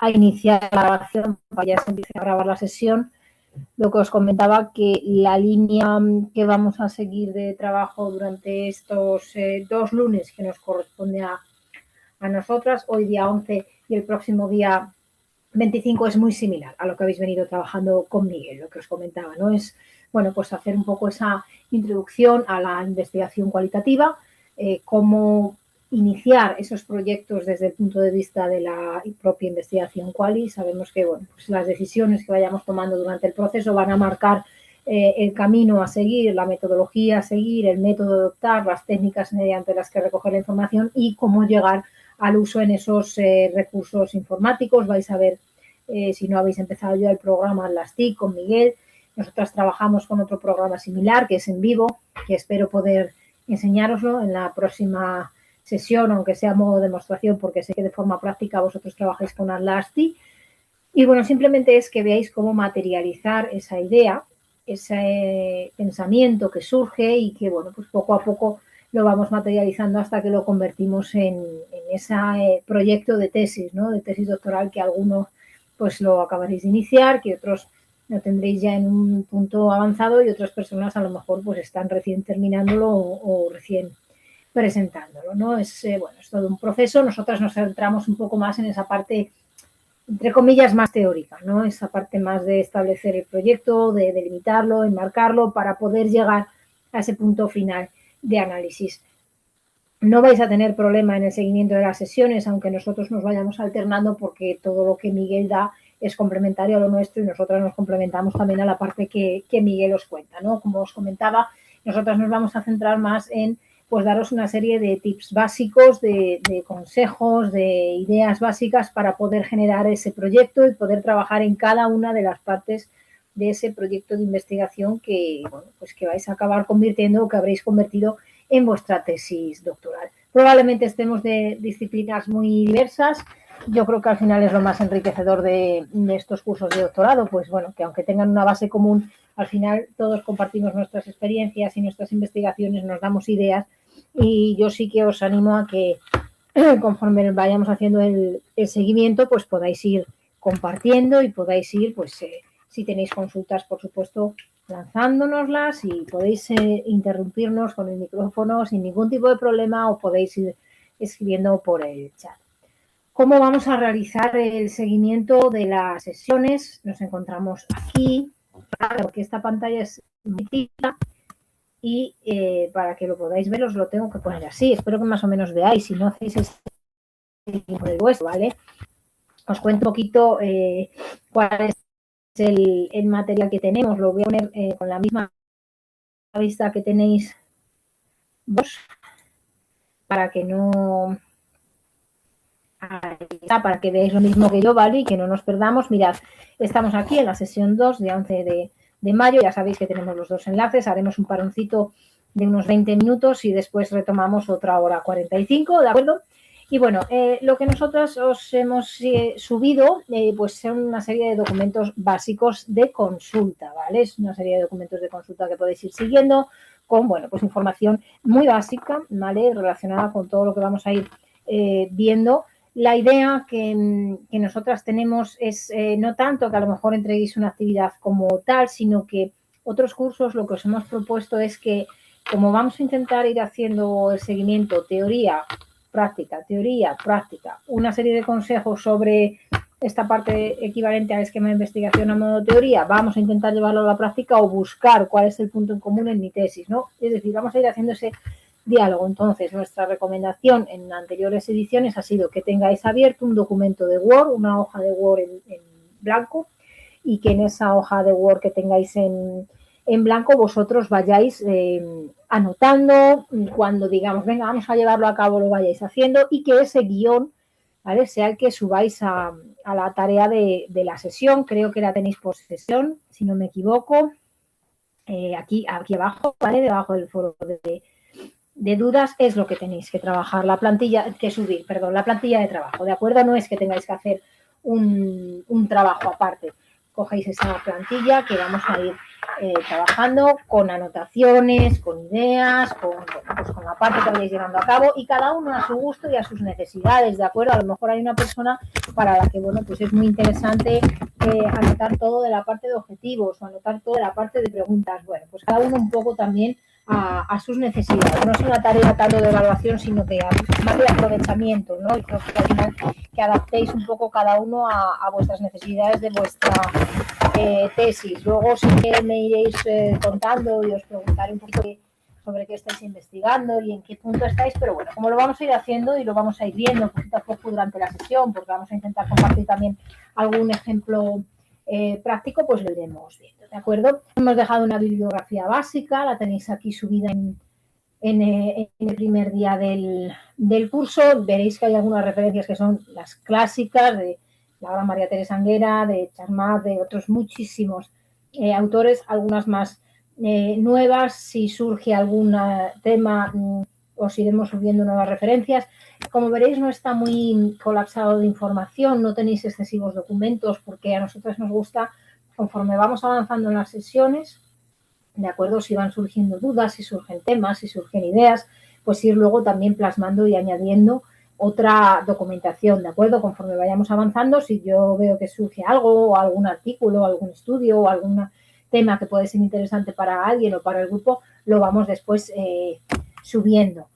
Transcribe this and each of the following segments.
a iniciar la grabación, para ya se empiece a grabar la sesión. Lo que os comentaba, que la línea que vamos a seguir de trabajo durante estos 2 lunes que nos corresponde a nosotras, hoy día 11 y el próximo día 25, es muy similar a lo que habéis venido trabajando con Miguel, lo que os comentaba, ¿no? Es, bueno, pues hacer un poco esa introducción a la investigación cualitativa, cómo iniciar esos proyectos desde el punto de vista de la propia investigación quali. Sabemos que, bueno, pues las decisiones que vayamos tomando durante el proceso van a marcar el camino a seguir, la metodología a seguir, el método a adoptar, las técnicas mediante las que recoger la información y cómo llegar al uso en esos recursos informáticos. Vais a ver, si no habéis empezado ya el programa, las TIC con Miguel. Nosotras trabajamos con otro programa similar, que es En Vivo, que espero poder enseñároslo en la próxima sesión, aunque sea a modo de demostración, porque sé que de forma práctica vosotros trabajáis con Atlasti. Y bueno, simplemente es que veáis cómo materializar esa idea, ese pensamiento que surge y que, bueno, pues poco a poco lo vamos materializando hasta que lo convertimos en ese proyecto de tesis, ¿no? De tesis doctoral, que algunos pues lo acabaréis de iniciar, que otros lo tendréis ya en un punto avanzado y otras personas a lo mejor pues están recién terminándolo o recién presentándolo, ¿no? Es, bueno, es todo un proceso. Nosotras nos centramos un poco más en esa parte, entre comillas, más teórica, ¿no? Esa parte más de establecer el proyecto, de delimitarlo, enmarcarlo, para poder llegar a ese punto final de análisis. No vais a tener problema en el seguimiento de las sesiones, aunque nosotros nos vayamos alternando, porque todo lo que Miguel da es complementario a lo nuestro y nosotras nos complementamos también a la parte que Miguel os cuenta, ¿no? Como os comentaba, nosotras nos vamos a centrar más en, pues, daros una serie de tips básicos, de consejos, de ideas básicas para poder generar ese proyecto y poder trabajar en cada una de las partes de ese proyecto de investigación que, bueno, pues que vais a acabar convirtiendo o que habréis convertido en vuestra tesis doctoral. Probablemente estemos de disciplinas muy diversas. Yo creo que al final es lo más enriquecedor de estos cursos de doctorado, pues bueno, que aunque tengan una base común, al final todos compartimos nuestras experiencias y nuestras investigaciones, nos damos ideas, y yo sí que os animo a que conforme vayamos haciendo el seguimiento, pues podáis ir compartiendo y podáis ir, pues si tenéis consultas, por supuesto, lanzándonoslas, y podéis interrumpirnos con el micrófono sin ningún tipo de problema, o podéis ir escribiendo por el chat. ¿Cómo vamos a realizar el seguimiento de las sesiones? Nos encontramos aquí, porque esta pantalla es muy chiquita, y para que lo podáis ver os lo tengo que poner así. Espero que más o menos veáis, si no hacéis el vuestro, ¿vale? Os cuento un poquito cuál es el material que tenemos. Lo voy a poner con la misma vista que tenéis vos, para que no... Ahí está, para que veáis lo mismo que yo, ¿vale? Y que no nos perdamos. Mirad, estamos aquí en la sesión 2 de 11 de mayo. Ya sabéis que tenemos los dos enlaces. Haremos un paroncito de unos 20 minutos y después retomamos otra hora 45, ¿de acuerdo? Y bueno, lo que nosotros os hemos subido, pues son una serie de documentos básicos de consulta, ¿vale? Es una serie de documentos de consulta que podéis ir siguiendo con, bueno, pues información muy básica, ¿vale? Relacionada con todo lo que vamos a ir viendo. La idea que nosotras tenemos es no tanto que a lo mejor entreguéis una actividad como tal, sino que otros cursos lo que os hemos propuesto es que, como vamos a intentar ir haciendo el seguimiento teoría, práctica, una serie de consejos sobre esta parte equivalente al esquema de investigación a modo teoría, vamos a intentar llevarlo a la práctica o buscar cuál es el punto en común en mi tesis, ¿no? Es decir, vamos a ir haciendo ese diálogo. Entonces, nuestra recomendación en anteriores ediciones ha sido que tengáis abierto un documento de Word, una hoja de Word en blanco, y que en esa hoja de Word que tengáis en blanco vosotros vayáis anotando, cuando digamos, venga, vamos a llevarlo a cabo, lo vayáis haciendo, y que ese guión, ¿vale?, sea el que subáis a la tarea de la sesión. Creo que la tenéis por sesión, si no me equivoco, aquí abajo, ¿vale?, debajo del foro de dudas es lo que tenéis que trabajar, la plantilla de trabajo, ¿de acuerdo? No es que tengáis que hacer un trabajo aparte. cogéis esa plantilla que vamos a ir trabajando con anotaciones, con ideas, pues con la parte que vayáis llevando a cabo y cada uno a su gusto y a sus necesidades, ¿de acuerdo? A lo mejor hay una persona para la que, bueno, pues es muy interesante anotar todo de la parte de objetivos o anotar todo de la parte de preguntas. Bueno, pues cada uno un poco también a sus necesidades. No es una tarea tanto de evaluación, sino que más de aprovechamiento, ¿no? Y creo que al final que adaptéis un poco cada uno a vuestras necesidades de vuestra tesis. Luego sí que me iréis contando y os preguntaré un poquito sobre qué estáis investigando y en qué punto estáis, pero bueno, como lo vamos a ir haciendo y lo vamos a ir viendo poquito a poco durante la sesión, porque vamos a intentar compartir también algún ejemplo práctico, pues lo iremos viendo, ¿de acuerdo? Hemos dejado una bibliografía básica, la tenéis aquí subida en el primer día del curso. Veréis que hay algunas referencias que son las clásicas de la gran María Teresa Anguera, de Charmat, de otros muchísimos autores, algunas más nuevas. Si surge algún tema, os iremos subiendo nuevas referencias. Como veréis, no está muy colapsado de información, no tenéis excesivos documentos, porque a nosotros nos gusta, conforme vamos avanzando en las sesiones, ¿de acuerdo? Si van surgiendo dudas, si surgen temas, si surgen ideas, pues ir luego también plasmando y añadiendo otra documentación, ¿de acuerdo? Conforme vayamos avanzando, si yo veo que surge algo, o algún artículo, algún estudio, o algún tema que puede ser interesante para alguien o para el grupo, lo vamos después subiendo.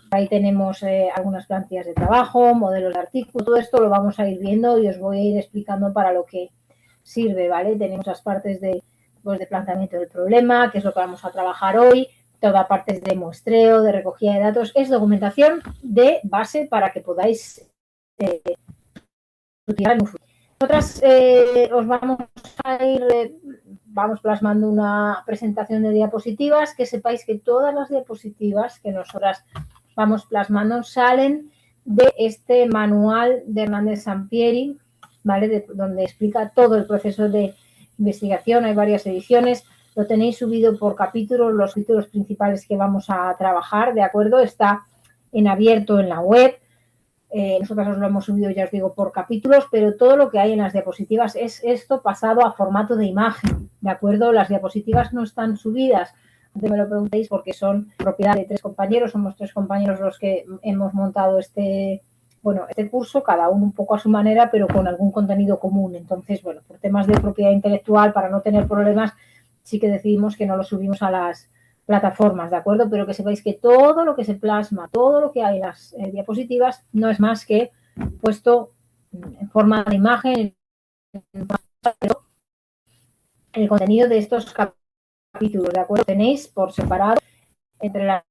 Ahí tenemos algunas plantillas de trabajo, modelos de artículo, todo esto lo vamos a ir viendo y os voy a ir explicando para lo que sirve, ¿vale? Tenemos las partes de planteamiento del problema, que es lo que vamos a trabajar hoy, toda parte de muestreo, de recogida de datos, es documentación de base para que podáis utilizar en un futuro. Nosotras os vamos a ir, vamos plasmando una presentación de diapositivas, que sepáis que todas las diapositivas que nosotras vamos plasmando salen de este manual de Hernández Sampieri, ¿vale? Donde explica todo el proceso de investigación, hay varias ediciones, lo tenéis subido por capítulos, los títulos principales que vamos a trabajar, ¿de acuerdo? Está en abierto en la web, nosotros os lo hemos subido, ya os digo, por capítulos, pero todo lo que hay en las diapositivas es esto pasado a formato de imagen, ¿de acuerdo? Las diapositivas no están subidas, no me lo preguntéis porque son propiedad de 3 compañeros, somos 3 compañeros los que hemos montado este curso, cada uno un poco a su manera, pero con algún contenido común. Entonces, bueno, por temas de propiedad intelectual, para no tener problemas, sí que decidimos que no lo subimos a las plataformas, ¿de acuerdo? Pero que sepáis que todo lo que se plasma, todo lo que hay en las diapositivas, no es más que puesto en forma de imagen, el contenido de estos capítulos, ¿de acuerdo? Tenéis por separado entre las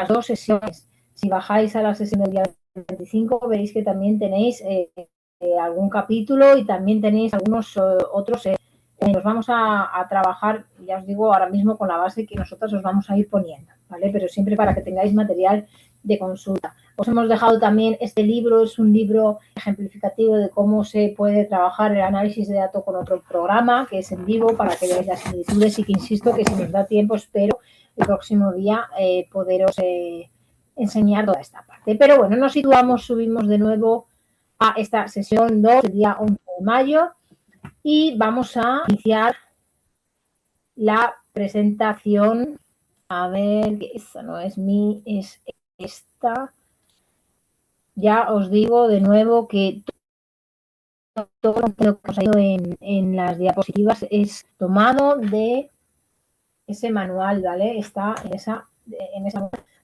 2 sesiones. Si bajáis a la sesión del día 25, veréis que también tenéis algún capítulo y también tenéis algunos otros. Nos vamos a trabajar, ya os digo, ahora mismo con la base que nosotros os vamos a ir poniendo, ¿vale? Pero siempre para que tengáis material de consulta. Os hemos dejado también este libro, es un libro ejemplificativo de cómo se puede trabajar el análisis de datos con otro programa, que es en vivo, para que veáis las similitudes y que insisto que si nos da tiempo espero el próximo día poderos enseñar toda esta parte. Pero bueno, nos situamos, subimos de nuevo a esta sesión 2, el día 11 de mayo, y vamos a iniciar la presentación. A ver, que esta no es mi, es esta. Ya os digo de nuevo que todo lo que os ha ido en las diapositivas es tomado de ese manual, ¿vale? Está en esa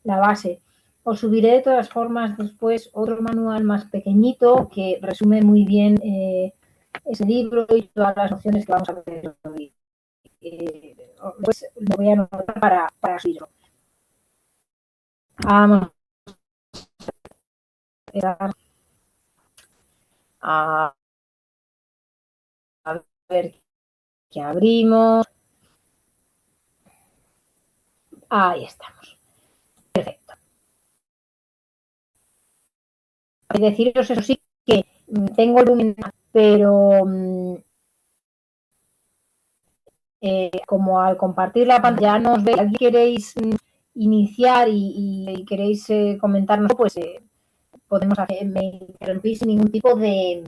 la base. Os subiré de todas formas después otro manual más pequeñito que resume muy bien ese libro y todas las opciones que vamos a ver hoy. Pues lo voy a anotar para subirlo. Vamos a ver que abrimos. Ahí estamos. Perfecto. Deciros eso sí que tengo el volumen, pero como al compartir la pantalla no os ve, si queréis iniciar y queréis comentarnos, pues podemos hacer, me interrumpir sin ningún tipo de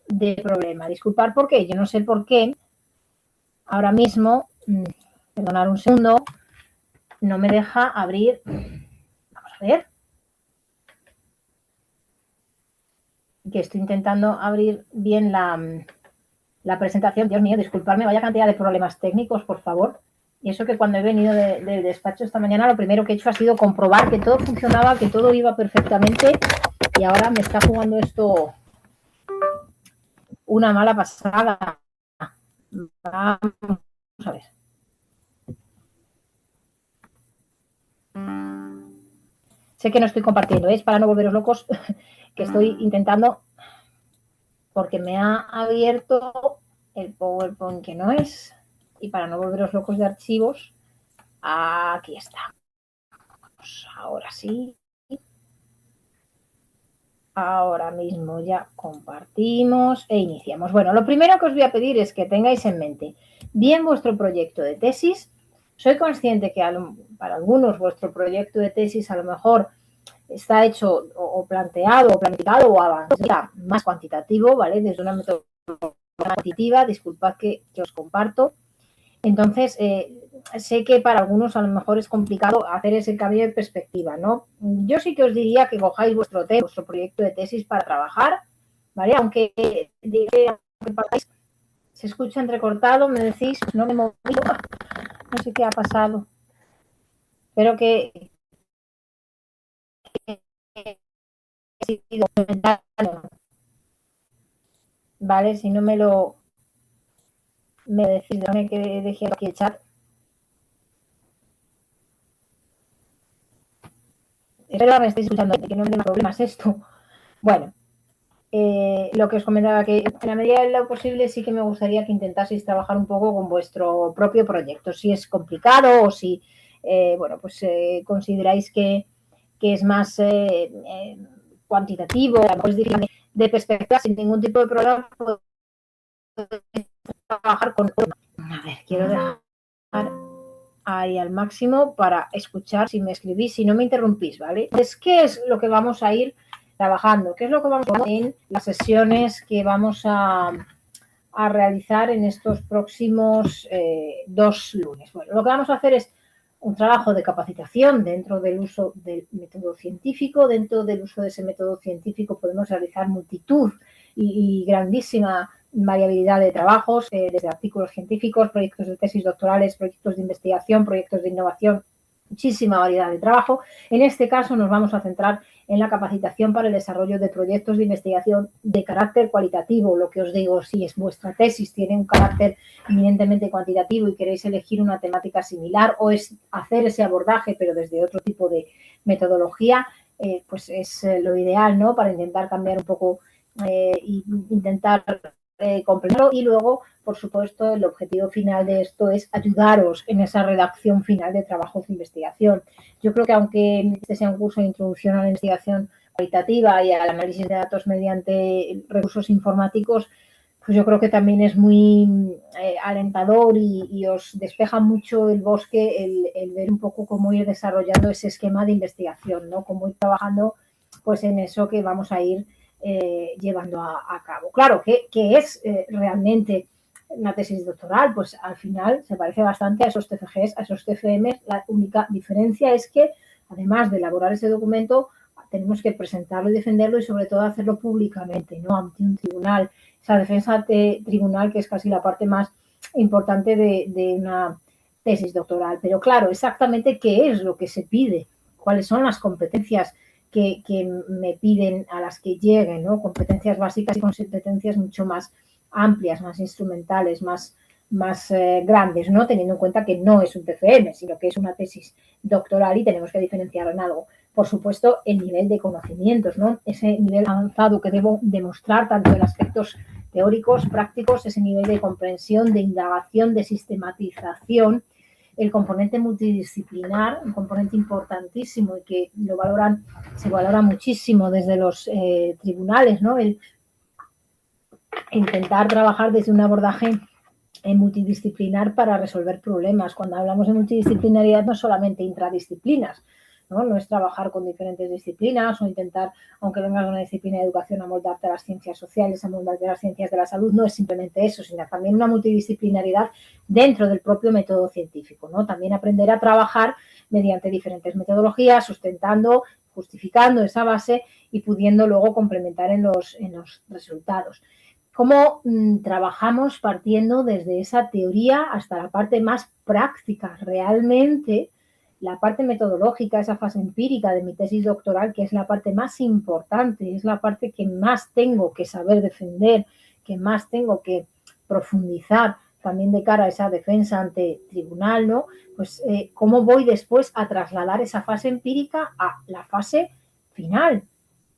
de problema. Disculpar por qué, yo no sé por qué. Ahora mismo, perdonar un segundo, no me deja abrir. Vamos a ver. Que estoy intentando abrir bien la presentación. Dios mío, disculparme, vaya cantidad de problemas técnicos, por favor. Y eso que cuando he venido del despacho esta mañana, lo primero que he hecho ha sido comprobar que todo funcionaba, que todo iba perfectamente. Y ahora me está jugando esto una mala pasada. Vamos a ver. Sé que no estoy compartiendo, es para no volveros locos, que estoy intentando, porque me ha abierto el PowerPoint que no es, y para no volveros locos de archivos, aquí está. Ahora sí. Ahora mismo ya compartimos e iniciamos. Bueno, lo primero que os voy a pedir es que tengáis en mente bien vuestro proyecto de tesis. Soy consciente que para algunos vuestro proyecto de tesis a lo mejor está hecho o planteado o planificado o avanzado más cuantitativo, ¿vale? Desde una metodología cuantitativa, disculpad que os comparto. Entonces, sé que para algunos a lo mejor es complicado hacer ese cambio de perspectiva, ¿no? Yo sí que os diría que cojáis vuestro proyecto de tesis para trabajar, ¿vale? Aunque se escucha entrecortado, me decís, no me he movido, no sé qué ha pasado. Espero que ¿vale? Si no me decís, déjame que deje aquí el chat. Espero que me estéis escuchando, que no me den problemas esto. Bueno, lo que os comentaba, que en la medida de lo posible sí que me gustaría que intentaseis trabajar un poco con vuestro propio proyecto. Si es complicado o si, bueno, pues consideráis que es más cuantitativo, es difícil de perspectiva, sin ningún tipo de problema, trabajar con... A ver, quiero dejar ahí al máximo para escuchar si me escribís, si no me interrumpís, ¿vale? Entonces, ¿qué es lo que vamos a ir trabajando? ¿Qué es lo que vamos a hacer en las sesiones que vamos a realizar en estos próximos 2 lunes? Bueno, lo que vamos a hacer es un trabajo de capacitación dentro del uso del método científico. Dentro del uso de ese método científico podemos realizar multitud y grandísima variabilidad de trabajos, desde artículos científicos, proyectos de tesis doctorales, proyectos de investigación, proyectos de innovación, muchísima variedad de trabajo. En este caso nos vamos a centrar en la capacitación para el desarrollo de proyectos de investigación de carácter cualitativo. Lo que os digo, si es vuestra tesis tiene un carácter eminentemente cuantitativo y queréis elegir una temática similar o es hacer ese abordaje pero desde otro tipo de metodología, pues es lo ideal, ¿no? Para intentar cambiar un poco e intentar comprenderlo. Y luego, por supuesto, el objetivo final de esto es ayudaros en esa redacción final de trabajos de investigación. Yo creo que aunque este sea un curso de introducción a la investigación cualitativa y al análisis de datos mediante recursos informáticos, pues yo creo que también es muy alentador y os despeja mucho el bosque el ver un poco cómo ir desarrollando ese esquema de investigación, ¿no? Cómo ir trabajando pues en eso que vamos a ir llevando a cabo. Claro, ¿qué es realmente una tesis doctoral? Pues al final se parece bastante a esos TFGs, a esos TFMs. La única diferencia es que, además de elaborar ese documento, tenemos que presentarlo y defenderlo y sobre todo hacerlo públicamente, ¿no? Ante un tribunal. Esa defensa de tribunal que es casi la parte más importante de una tesis doctoral. Pero claro, exactamente qué es lo que se pide, cuáles son las competencias que me piden a las que lleguen, ¿no? Competencias básicas y competencias mucho más amplias, más instrumentales, más grandes, ¿no? Teniendo en cuenta que no es un TFM, sino que es una tesis doctoral y tenemos que diferenciar en algo. Por supuesto, el nivel de conocimientos, ¿no? Ese nivel avanzado que debo demostrar tanto en aspectos teóricos, prácticos, ese nivel de comprensión, de indagación, de sistematización, el componente multidisciplinar, un componente importantísimo y que se valora muchísimo desde los tribunales, ¿no? El intentar trabajar desde un abordaje multidisciplinar para resolver problemas. Cuando hablamos de multidisciplinaridad no solamente intradisciplinas, ¿no? No es trabajar con diferentes disciplinas o intentar, aunque vengas de una disciplina de educación, amoldarte a las ciencias sociales, amoldarte a las ciencias de la salud. No es simplemente eso, sino también una multidisciplinaridad dentro del propio método científico, ¿no? También aprender a trabajar mediante diferentes metodologías, sustentando, justificando esa base y pudiendo luego complementar en los resultados. Cómo trabajamos partiendo desde esa teoría hasta la parte más práctica. Realmente, la parte metodológica, esa fase empírica de mi tesis doctoral, que es la parte más importante, es la parte que más tengo que saber defender, que más tengo que profundizar también de cara a esa defensa ante tribunal, ¿no? Pues cómo voy después a trasladar esa fase empírica a la fase final,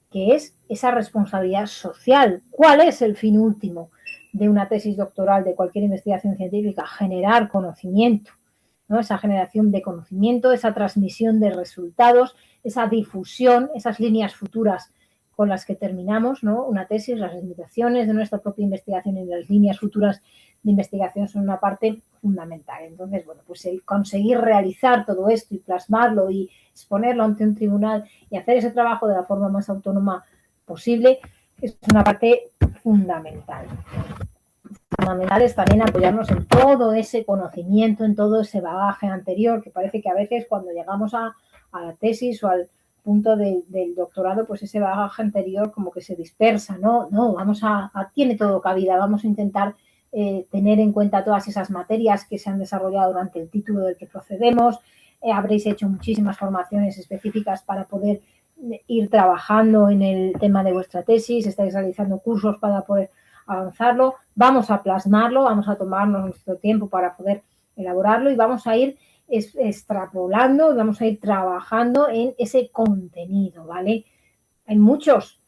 que es esa responsabilidad social. ¿Cuál es el fin último de una tesis doctoral, de cualquier investigación científica? Generar conocimiento, ¿no? Esa generación de conocimiento, esa transmisión de resultados, esa difusión, esas líneas futuras con las que terminamos, ¿no? Una tesis, las limitaciones de nuestra propia investigación y las líneas futuras de investigación son una parte fundamental. Entonces, bueno, pues el conseguir realizar todo esto y plasmarlo y exponerlo ante un tribunal y hacer ese trabajo de la forma más autónoma posible es una parte fundamental. Fundamental es también apoyarnos en todo ese conocimiento, en todo ese bagaje anterior, que parece que a veces cuando llegamos a la tesis o al punto del doctorado, pues ese bagaje anterior como que se dispersa, ¿no? No, tiene todo cabida, vamos a intentar tener en cuenta todas esas materias que se han desarrollado durante el título del que procedemos. Habréis hecho muchísimas formaciones específicas para poder ir trabajando en el tema de vuestra tesis, estáis realizando cursos para poder avanzarlo, vamos a plasmarlo, vamos a tomarnos nuestro tiempo para poder elaborarlo y vamos a ir extrapolando, vamos a ir trabajando en ese contenido, ¿vale? Hay muchos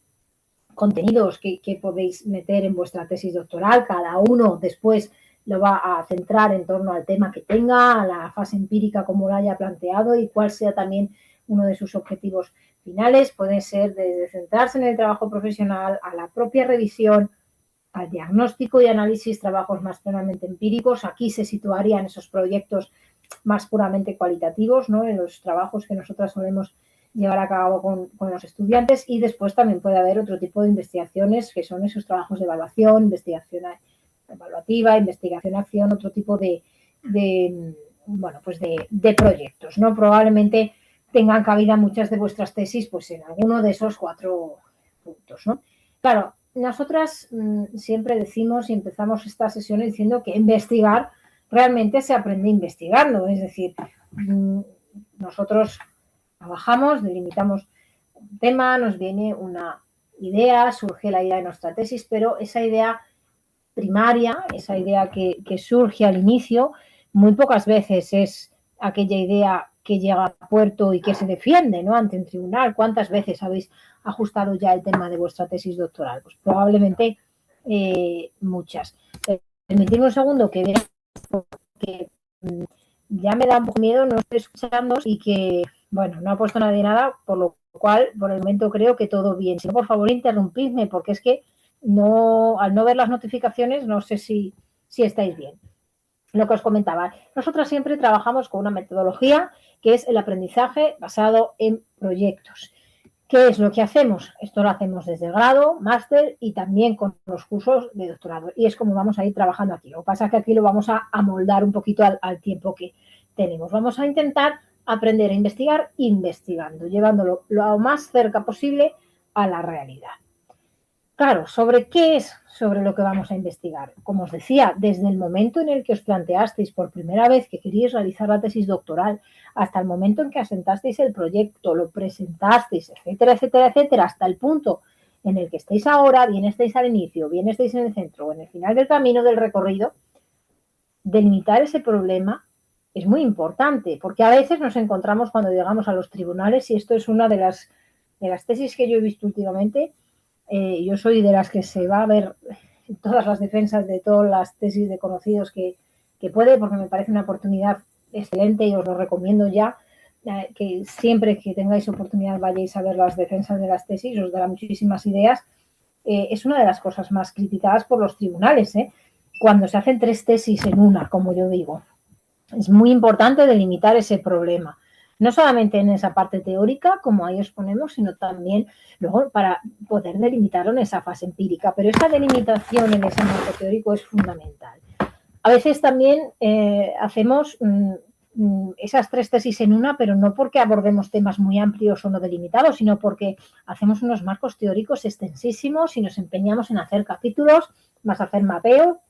contenidos que podéis meter en vuestra tesis doctoral, cada uno después lo va a centrar en torno al tema que tenga, a la fase empírica como lo haya planteado y cuál sea también uno de sus objetivos finales. Pueden ser desde centrarse en el trabajo profesional, a la propia revisión, al diagnóstico y análisis, trabajos más plenamente empíricos. Aquí se situarían esos proyectos más puramente cualitativos, ¿no? En los trabajos que nosotras solemos llevar a cabo con los estudiantes, y después también puede haber otro tipo de investigaciones que son esos trabajos de evaluación, investigación evaluativa, investigación-acción, otro tipo bueno, pues de proyectos, ¿no? Probablemente tengan cabida muchas de vuestras tesis pues en alguno de esos 4 puntos, ¿no? Claro, nosotras siempre decimos y empezamos esta sesión diciendo que investigar realmente se aprende investigando, es decir, nosotros trabajamos, delimitamos un tema, nos viene una idea, surge la idea de nuestra tesis, pero esa idea primaria, esa idea que surge al inicio, muy pocas veces es aquella idea que llega a puerto y que se defiende, ¿no? Ante un tribunal. ¿Cuántas veces habéis ajustado ya el tema de vuestra tesis doctoral? Pues probablemente muchas. Permitidme un segundo que vea, porque ya me da un poco miedo, no estoy escuchando y que, bueno, no ha puesto nadie nada, por lo cual, por el momento creo que todo bien. Si no, por favor, interrumpidme, porque es que no, al no ver las notificaciones, no sé si estáis bien. Lo que os comentaba, nosotros siempre trabajamos con una metodología que es el aprendizaje basado en proyectos. ¿Qué es lo que hacemos? Esto lo hacemos desde grado, máster y también con los cursos de doctorado. Y es como vamos a ir trabajando aquí. Lo que pasa es que aquí lo vamos a amoldar un poquito al tiempo que tenemos. Vamos a intentar aprender a investigar investigando, llevándolo lo más cerca posible a la realidad. Claro, ¿sobre qué es sobre lo que vamos a investigar? Como os decía, desde el momento en el que os planteasteis por primera vez que queríais realizar la tesis doctoral, hasta el momento en que asentasteis el proyecto, lo presentasteis, etcétera, etcétera, etcétera, hasta el punto en el que estáis ahora, bien estáis al inicio, bien estáis en el centro o en el final del camino del recorrido, delimitar ese problema es muy importante, porque a veces nos encontramos cuando llegamos a los tribunales, y esto es una de las tesis que yo he visto últimamente. Yo soy de las que se va a ver todas las defensas de todas las tesis de conocidos que puede, porque me parece una oportunidad excelente y os lo recomiendo ya, que siempre que tengáis oportunidad vayáis a ver las defensas de las tesis, os dará muchísimas ideas. Es una de las cosas más criticadas por los tribunales, cuando se hacen 3 tesis en una, como yo digo. Es muy importante delimitar ese problema. No solamente en esa parte teórica, como ahí os ponemos, sino también luego para poder delimitarlo en esa fase empírica. Pero esa delimitación en ese marco teórico es fundamental. A veces también hacemos esas 3 tesis en una, pero no porque abordemos temas muy amplios o no delimitados, sino porque hacemos unos marcos teóricos extensísimos y nos empeñamos en hacer capítulos, más hacer mapeo,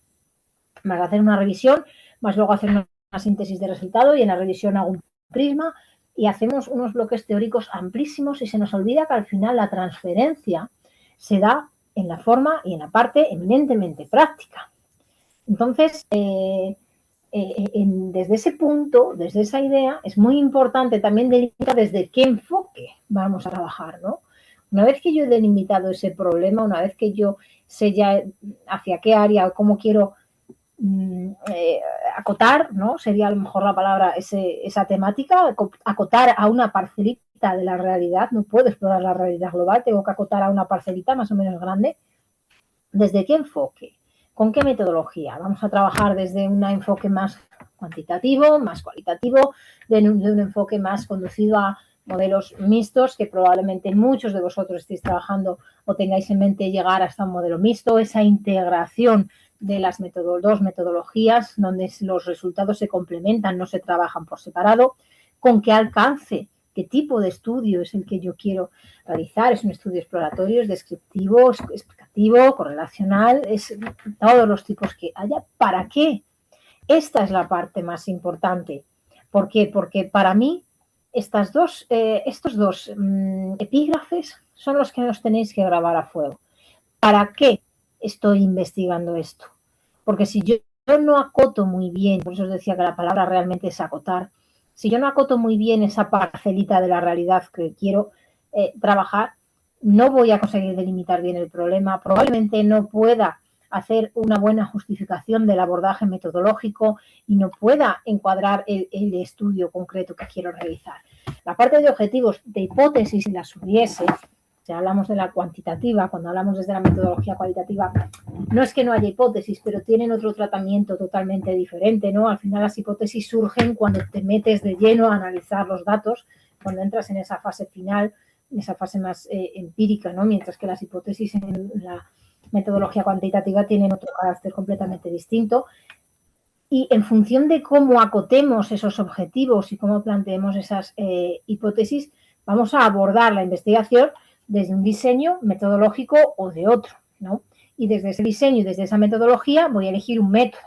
más hacer una revisión, más luego hacer una síntesis de resultado y en la revisión hago un prisma y hacemos unos bloques teóricos amplísimos y se nos olvida que al final la transferencia se da en la forma y en la parte eminentemente práctica. Entonces, desde ese punto, desde esa idea, es muy importante también delimitar desde qué enfoque vamos a trabajar, ¿no? Una vez que yo he delimitado ese problema, una vez que yo sé ya hacia qué área o cómo quiero acotar, ¿no? Sería a lo mejor la palabra esa temática, acotar a una parcelita de la realidad, no puedo explorar la realidad global, tengo que acotar a una parcelita más o menos grande. ¿Desde qué enfoque? ¿Con qué metodología? Vamos a trabajar desde un enfoque más cuantitativo, más cualitativo, de un enfoque más conducido a modelos mixtos, que probablemente muchos de vosotros estéis trabajando o tengáis en mente llegar hasta un modelo mixto, esa integración de las dos metodologías donde los resultados se complementan, no se trabajan por separado, con qué alcance, qué tipo de estudio es el que yo quiero realizar, es un estudio exploratorio, es descriptivo, es explicativo, correlacional, es todos los tipos que haya. ¿Para qué? Esta es la parte más importante. ¿Por qué? Porque para mí estos dos epígrafes son los que nos tenéis que grabar a fuego. ¿Para qué estoy investigando esto? Porque si yo no acoto muy bien, por eso os decía que la palabra realmente es acotar, si yo no acoto muy bien esa parcelita de la realidad que quiero trabajar, no voy a conseguir delimitar bien el problema, probablemente no pueda hacer una buena justificación del abordaje metodológico y no pueda encuadrar el estudio concreto que quiero realizar. La parte de objetivos de hipótesis, si las hubiese, si hablamos de la cuantitativa, cuando hablamos desde la metodología cualitativa, no es que no haya hipótesis, pero tienen otro tratamiento totalmente diferente, ¿no? Al final las hipótesis surgen cuando te metes de lleno a analizar los datos, cuando entras en esa fase final, en esa fase más empírica, ¿no? Mientras que las hipótesis en la metodología cuantitativa tienen otro carácter completamente distinto. Y en función de cómo acotemos esos objetivos y cómo planteemos esas hipótesis, vamos a abordar la investigación desde un diseño metodológico o de otro, ¿no? Y desde ese diseño y desde esa metodología voy a elegir un método.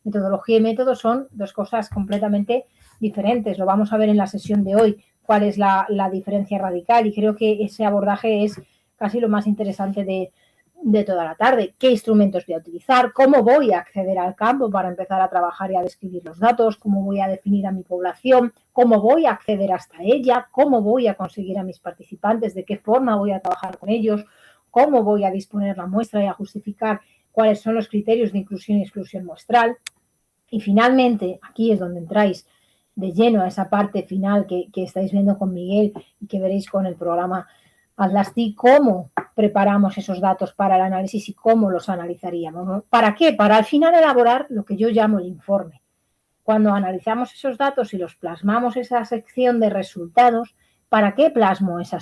Metodología y método son dos cosas completamente diferentes. Lo vamos a ver en la sesión de hoy, cuál es la diferencia radical, y creo que ese abordaje es casi lo más interesante de toda la tarde. ¿Qué instrumentos voy a utilizar? ¿Cómo voy a acceder al campo para empezar a trabajar y a describir los datos? ¿Cómo voy a definir a mi población? ¿Cómo voy a acceder hasta ella? ¿Cómo voy a conseguir a mis participantes? ¿De qué forma voy a trabajar con ellos? ¿Cómo voy a disponer la muestra y a justificar cuáles son los criterios de inclusión y exclusión muestral? Y finalmente, aquí es donde entráis de lleno a esa parte final que estáis viendo con Miguel y que veréis con el programa Atlas-TI, cómo preparamos esos datos para el análisis y cómo los analizaríamos, ¿no? ¿Para qué? Para al final elaborar lo que yo llamo el informe. Cuando analizamos esos datos y los plasmamos esa sección de resultados, ¿para qué plasmo esa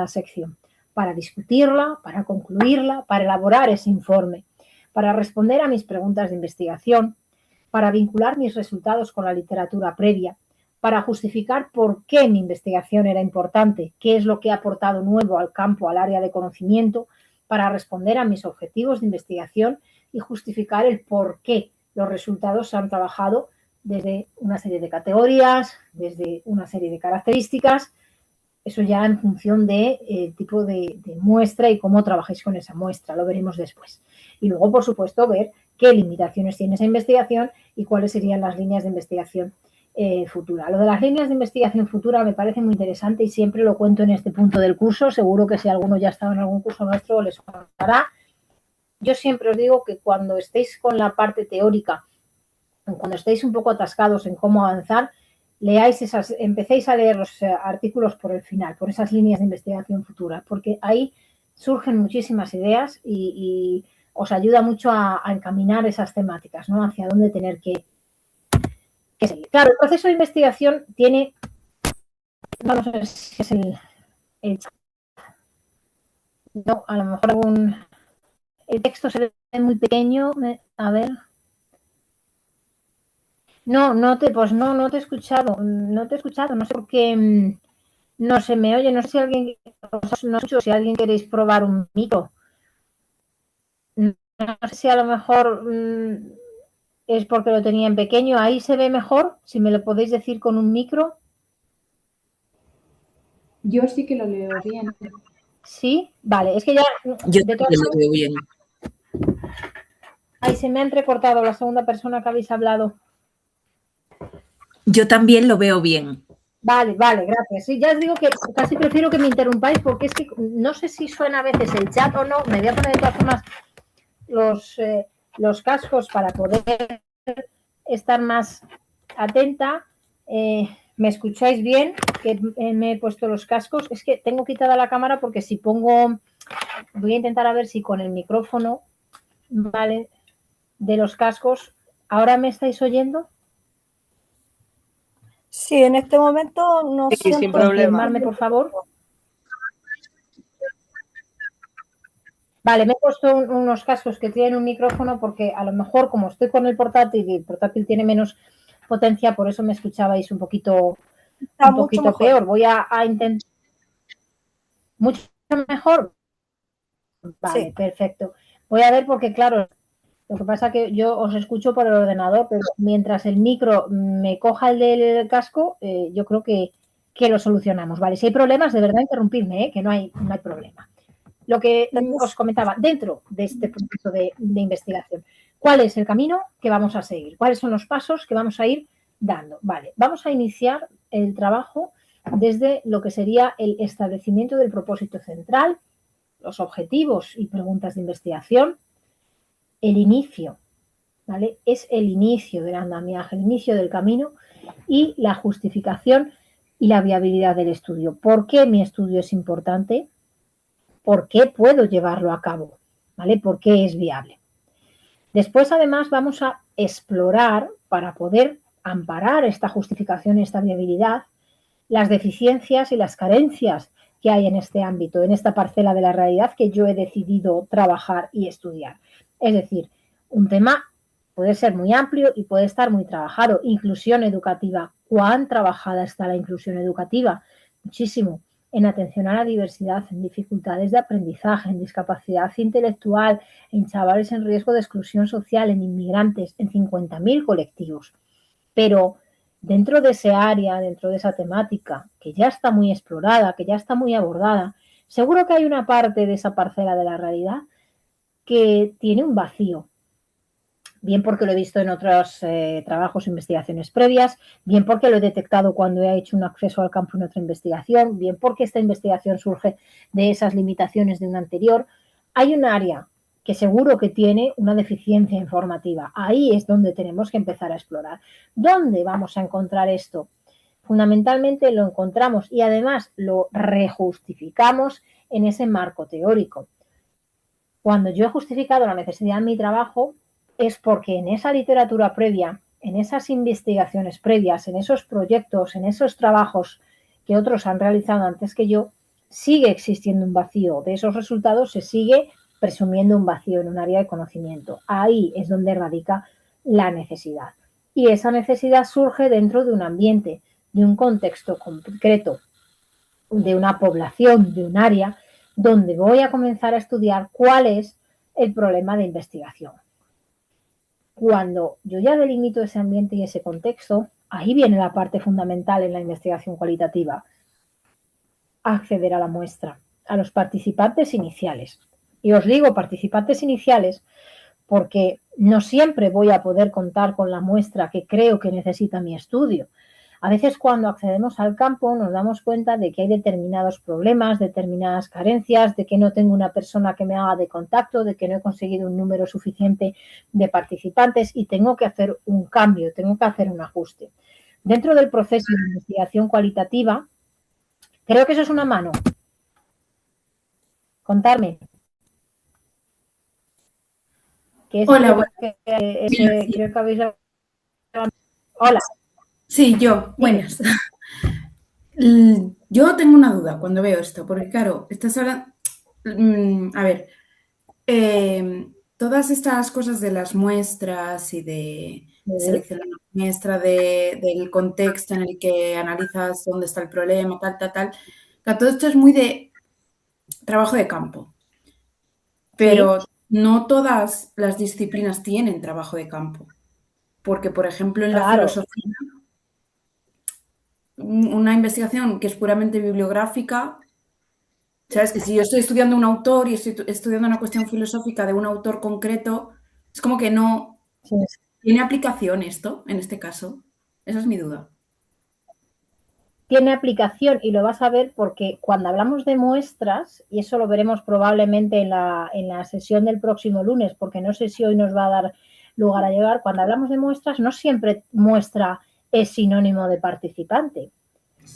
sección? Para discutirla, para concluirla, para elaborar ese informe, para responder a mis preguntas de investigación, para vincular mis resultados con la literatura previa, para justificar por qué mi investigación era importante, qué es lo que ha aportado nuevo al campo, al área de conocimiento, para responder a mis objetivos de investigación y justificar el por qué los resultados se han trabajado desde una serie de categorías, desde una serie de características, eso ya en función de tipo de muestra y cómo trabajáis con esa muestra, lo veremos después. Y luego, por supuesto, ver qué limitaciones tiene esa investigación y cuáles serían las líneas de investigación futura. Lo de las líneas de investigación futura me parece muy interesante y siempre lo cuento en este punto del curso. Seguro que si alguno ya ha estado en algún curso nuestro les contará. Yo siempre os digo que cuando estéis con la parte teórica, cuando estéis un poco atascados en cómo avanzar, empecéis a leer los artículos por el final, por esas líneas de investigación futura, porque ahí surgen muchísimas ideas y os ayuda mucho a encaminar esas temáticas, ¿no? Hacia dónde tener que seguir. Claro, el proceso de investigación tiene no sé si es el chat. No, a lo mejor el texto se ve muy pequeño. A ver. No, no te he escuchado. No te he escuchado. No sé por qué no se me oye. No sé si alguien, no sé si alguien queréis probar un micro. No sé si a lo mejor es porque lo tenía en pequeño. Ahí se ve mejor. Si me lo podéis decir con un micro. Yo sí que lo leo bien. Sí, vale. Es que ya, Yo de todas también lo formas, veo bien. ahí se me ha entrecortado la segunda persona que habéis hablado. Yo también lo veo bien. Vale, vale, gracias. Sí, ya os digo que casi prefiero que me interrumpáis porque es que no sé si suena a veces el chat o no. Me voy a poner de todas formas los cascos para poder estar más atenta. ¿Me escucháis bien? Que me he puesto los cascos. Es que tengo quitada la cámara porque si pongo, voy a intentar a ver si con el micrófono, vale, de los cascos, ¿ahora me estáis oyendo? Sí, en este momento no Sí, siento. sin problema. Confirmarme, por favor. Vale, me he puesto unos cascos que tienen un micrófono porque a lo mejor como estoy con el portátil y el portátil tiene menos potencia, por eso me escuchabais un poquito Mejor. peor. Voy a intentar mucho mejor. Vale, Sí. perfecto. Voy a ver porque claro, lo que pasa es que yo os escucho por el ordenador, pero mientras el micro me coja el del casco, yo creo que lo solucionamos. Vale, si hay problemas, de verdad interrumpidme, que no hay problema. Lo que os comentaba, dentro de este proceso de investigación, ¿cuál es el camino que vamos a seguir? ¿Cuáles son los pasos que vamos a ir dando? Vale, vamos a iniciar el trabajo desde lo que sería el establecimiento del propósito central, los objetivos y preguntas de investigación, el inicio, ¿vale? Es el inicio del andamiaje, el inicio del camino y la justificación y la viabilidad del estudio. ¿Por qué mi estudio es importante? ¿Por qué puedo llevarlo a cabo? ¿Vale? ¿Por qué es viable? Después, además, vamos a explorar, para poder amparar esta justificación y esta viabilidad, las deficiencias y las carencias que hay en este ámbito, en esta parcela de la realidad que yo he decidido trabajar y estudiar. Es decir, un tema puede ser muy amplio y puede estar muy trabajado. Inclusión educativa. ¿Cuán trabajada está la inclusión educativa? Muchísimo. En atención a la diversidad, en dificultades de aprendizaje, en discapacidad intelectual, en chavales en riesgo de exclusión social, en inmigrantes, en 50.000 colectivos. Pero dentro de ese área, dentro de esa temática, que ya está muy explorada, que ya está muy abordada, seguro que hay una parte de esa parcela de la realidad que tiene un vacío, bien porque lo he visto en otros trabajos o investigaciones previas, bien porque lo he detectado cuando he hecho un acceso al campo en otra investigación, bien porque esta investigación surge de esas limitaciones de una anterior. Hay un área que seguro que tiene una deficiencia informativa. Ahí es donde tenemos que empezar a explorar. ¿Dónde vamos a encontrar esto? Fundamentalmente lo encontramos y además lo rejustificamos en ese marco teórico. Cuando yo he justificado la necesidad en mi trabajo, es porque en esa literatura previa, en esas investigaciones previas, en esos proyectos, en esos trabajos que otros han realizado antes que yo, sigue existiendo un vacío. De esos resultados se sigue presumiendo un vacío en un área de conocimiento. Ahí es donde radica la necesidad. Y esa necesidad surge dentro de un ambiente, de un contexto concreto, de una población, de un área, donde voy a comenzar a estudiar cuál es el problema de investigación. Cuando yo ya delimito ese ambiente y ese contexto, ahí viene la parte fundamental en la investigación cualitativa, acceder a la muestra, a los participantes iniciales. Y os digo participantes iniciales porque no siempre voy a poder contar con la muestra que creo que necesita mi estudio. A veces cuando accedemos al campo nos damos cuenta de que hay determinados problemas, determinadas carencias, de que no tengo una persona que me haga de contacto, de que no he conseguido un número suficiente de participantes y tengo que hacer un cambio, tengo que hacer un ajuste. Dentro del proceso de investigación cualitativa, creo que eso es una mano. Contarme. Que ese Hola, creo que, creo que habéis... Hola. Sí, yo, Dime. buenas. Yo tengo una duda cuando veo esto, porque claro, estás hablando... A ver, todas estas cosas de las muestras y de seleccionar una muestra, del contexto en el que analizas dónde está el problema, tal, claro, todo esto es muy de trabajo de campo, pero no todas las disciplinas tienen trabajo de campo, porque, por ejemplo, en la Claro, filosofía, una investigación que es puramente bibliográfica, sabes que si yo estoy estudiando un autor y estoy estudiando una cuestión filosófica de un autor concreto, es como que no sí, tiene aplicación esto, en este caso. Esa es mi duda. tiene aplicación y lo vas a ver porque cuando hablamos de muestras, y eso lo veremos probablemente en la sesión del próximo lunes, porque no sé si hoy nos va a dar lugar a llegar, cuando hablamos de muestras, no siempre muestra es sinónimo de participante,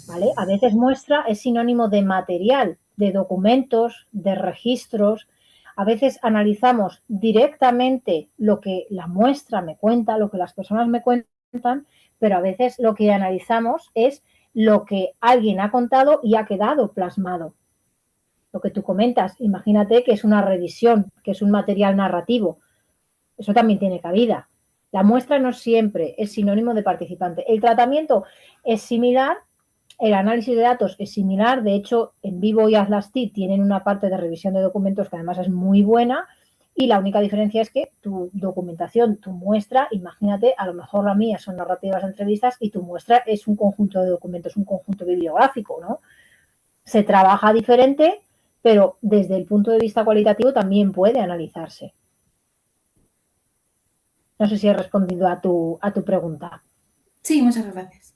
¿vale? A veces muestra es sinónimo de material, de documentos, de registros. A veces analizamos directamente lo que la muestra me cuenta, lo que las personas me cuentan, pero a veces lo que analizamos es lo que alguien ha contado y ha quedado plasmado. Lo que tú comentas, imagínate que es una revisión, que es un material narrativo. Eso también tiene cabida. La muestra no siempre es sinónimo de participante. El tratamiento es similar, el análisis de datos es similar. De hecho, en Vivo y Atlasti tienen una parte de revisión de documentos que además es muy buena. Y la única diferencia es que tu documentación, tu muestra, imagínate, a lo mejor la mía son narrativas de entrevistas y tu muestra es un conjunto de documentos, un conjunto bibliográfico, ¿no? Se trabaja diferente, pero desde el punto de vista cualitativo también puede analizarse. No sé si he respondido a tu pregunta. Sí, muchas gracias.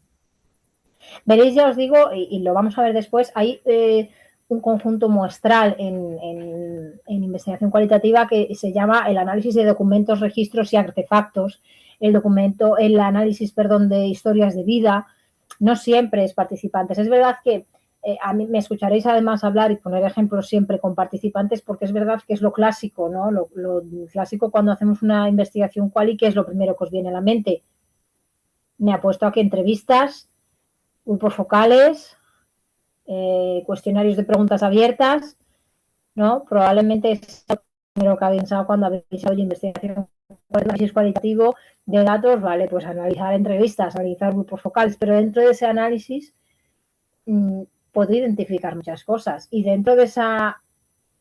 Veréis, ya os digo, y lo vamos a ver después, hay un conjunto muestral en investigación cualitativa que se llama el análisis de documentos, registros y artefactos, el análisis, perdón, de historias de vida. No siempre es participantes. Es verdad que a mí me escucharéis además hablar y poner ejemplos siempre con participantes porque es verdad que es lo clásico, ¿no? Lo clásico cuando hacemos una investigación quali, que es lo primero que os viene a la mente. Me apuesto a que entrevistas, grupos focales, cuestionarios de preguntas abiertas, ¿no? Probablemente es lo primero que habéis pensado cuando habéis oído investigación, análisis cualitativo de datos, vale, pues analizar entrevistas, analizar grupos focales, pero dentro de ese análisis puedo identificar muchas cosas y dentro de esa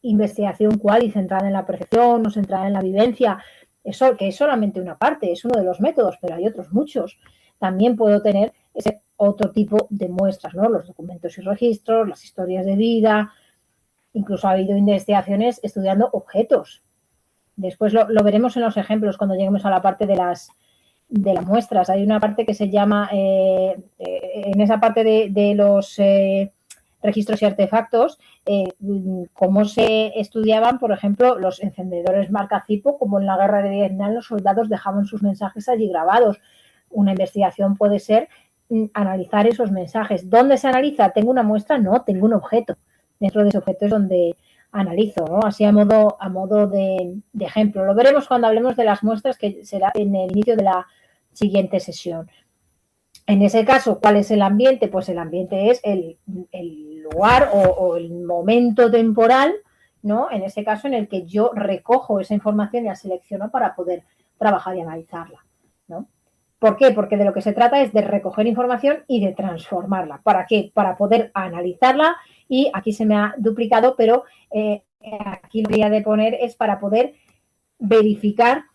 investigación cual y centrada en la percepción o centrada en la vivencia, eso que es solamente una parte, es uno de los métodos, pero hay otros muchos. También puedo tener ese otro tipo de muestras, ¿no? Los documentos y registros, las historias de vida, incluso ha habido investigaciones estudiando objetos. Después lo veremos en los ejemplos cuando lleguemos a la parte de las muestras. Hay una parte que se llama, en esa parte de los registros y artefactos, cómo se estudiaban, por ejemplo, los encendedores marca Zippo, como en la guerra de Vietnam los soldados dejaban sus mensajes allí grabados. Una investigación puede ser analizar esos mensajes. ¿Dónde se analiza? ¿Tengo una muestra? No, tengo un objeto. Dentro de ese objeto es donde analizo, ¿no? Así a modo de ejemplo. Lo veremos cuando hablemos de las muestras, que será en el inicio de la siguiente sesión. En ese caso, ¿cuál es el ambiente? Pues el ambiente es el lugar o el momento temporal, ¿no? En ese caso, en el que yo recojo esa información y la selecciono para poder trabajar y analizarla, ¿no? ¿Por qué? Porque de lo que se trata es de recoger información y de transformarla. ¿Para qué? Para poder analizarla y aquí se me ha duplicado, pero aquí lo que voy a poner es para poder verificar,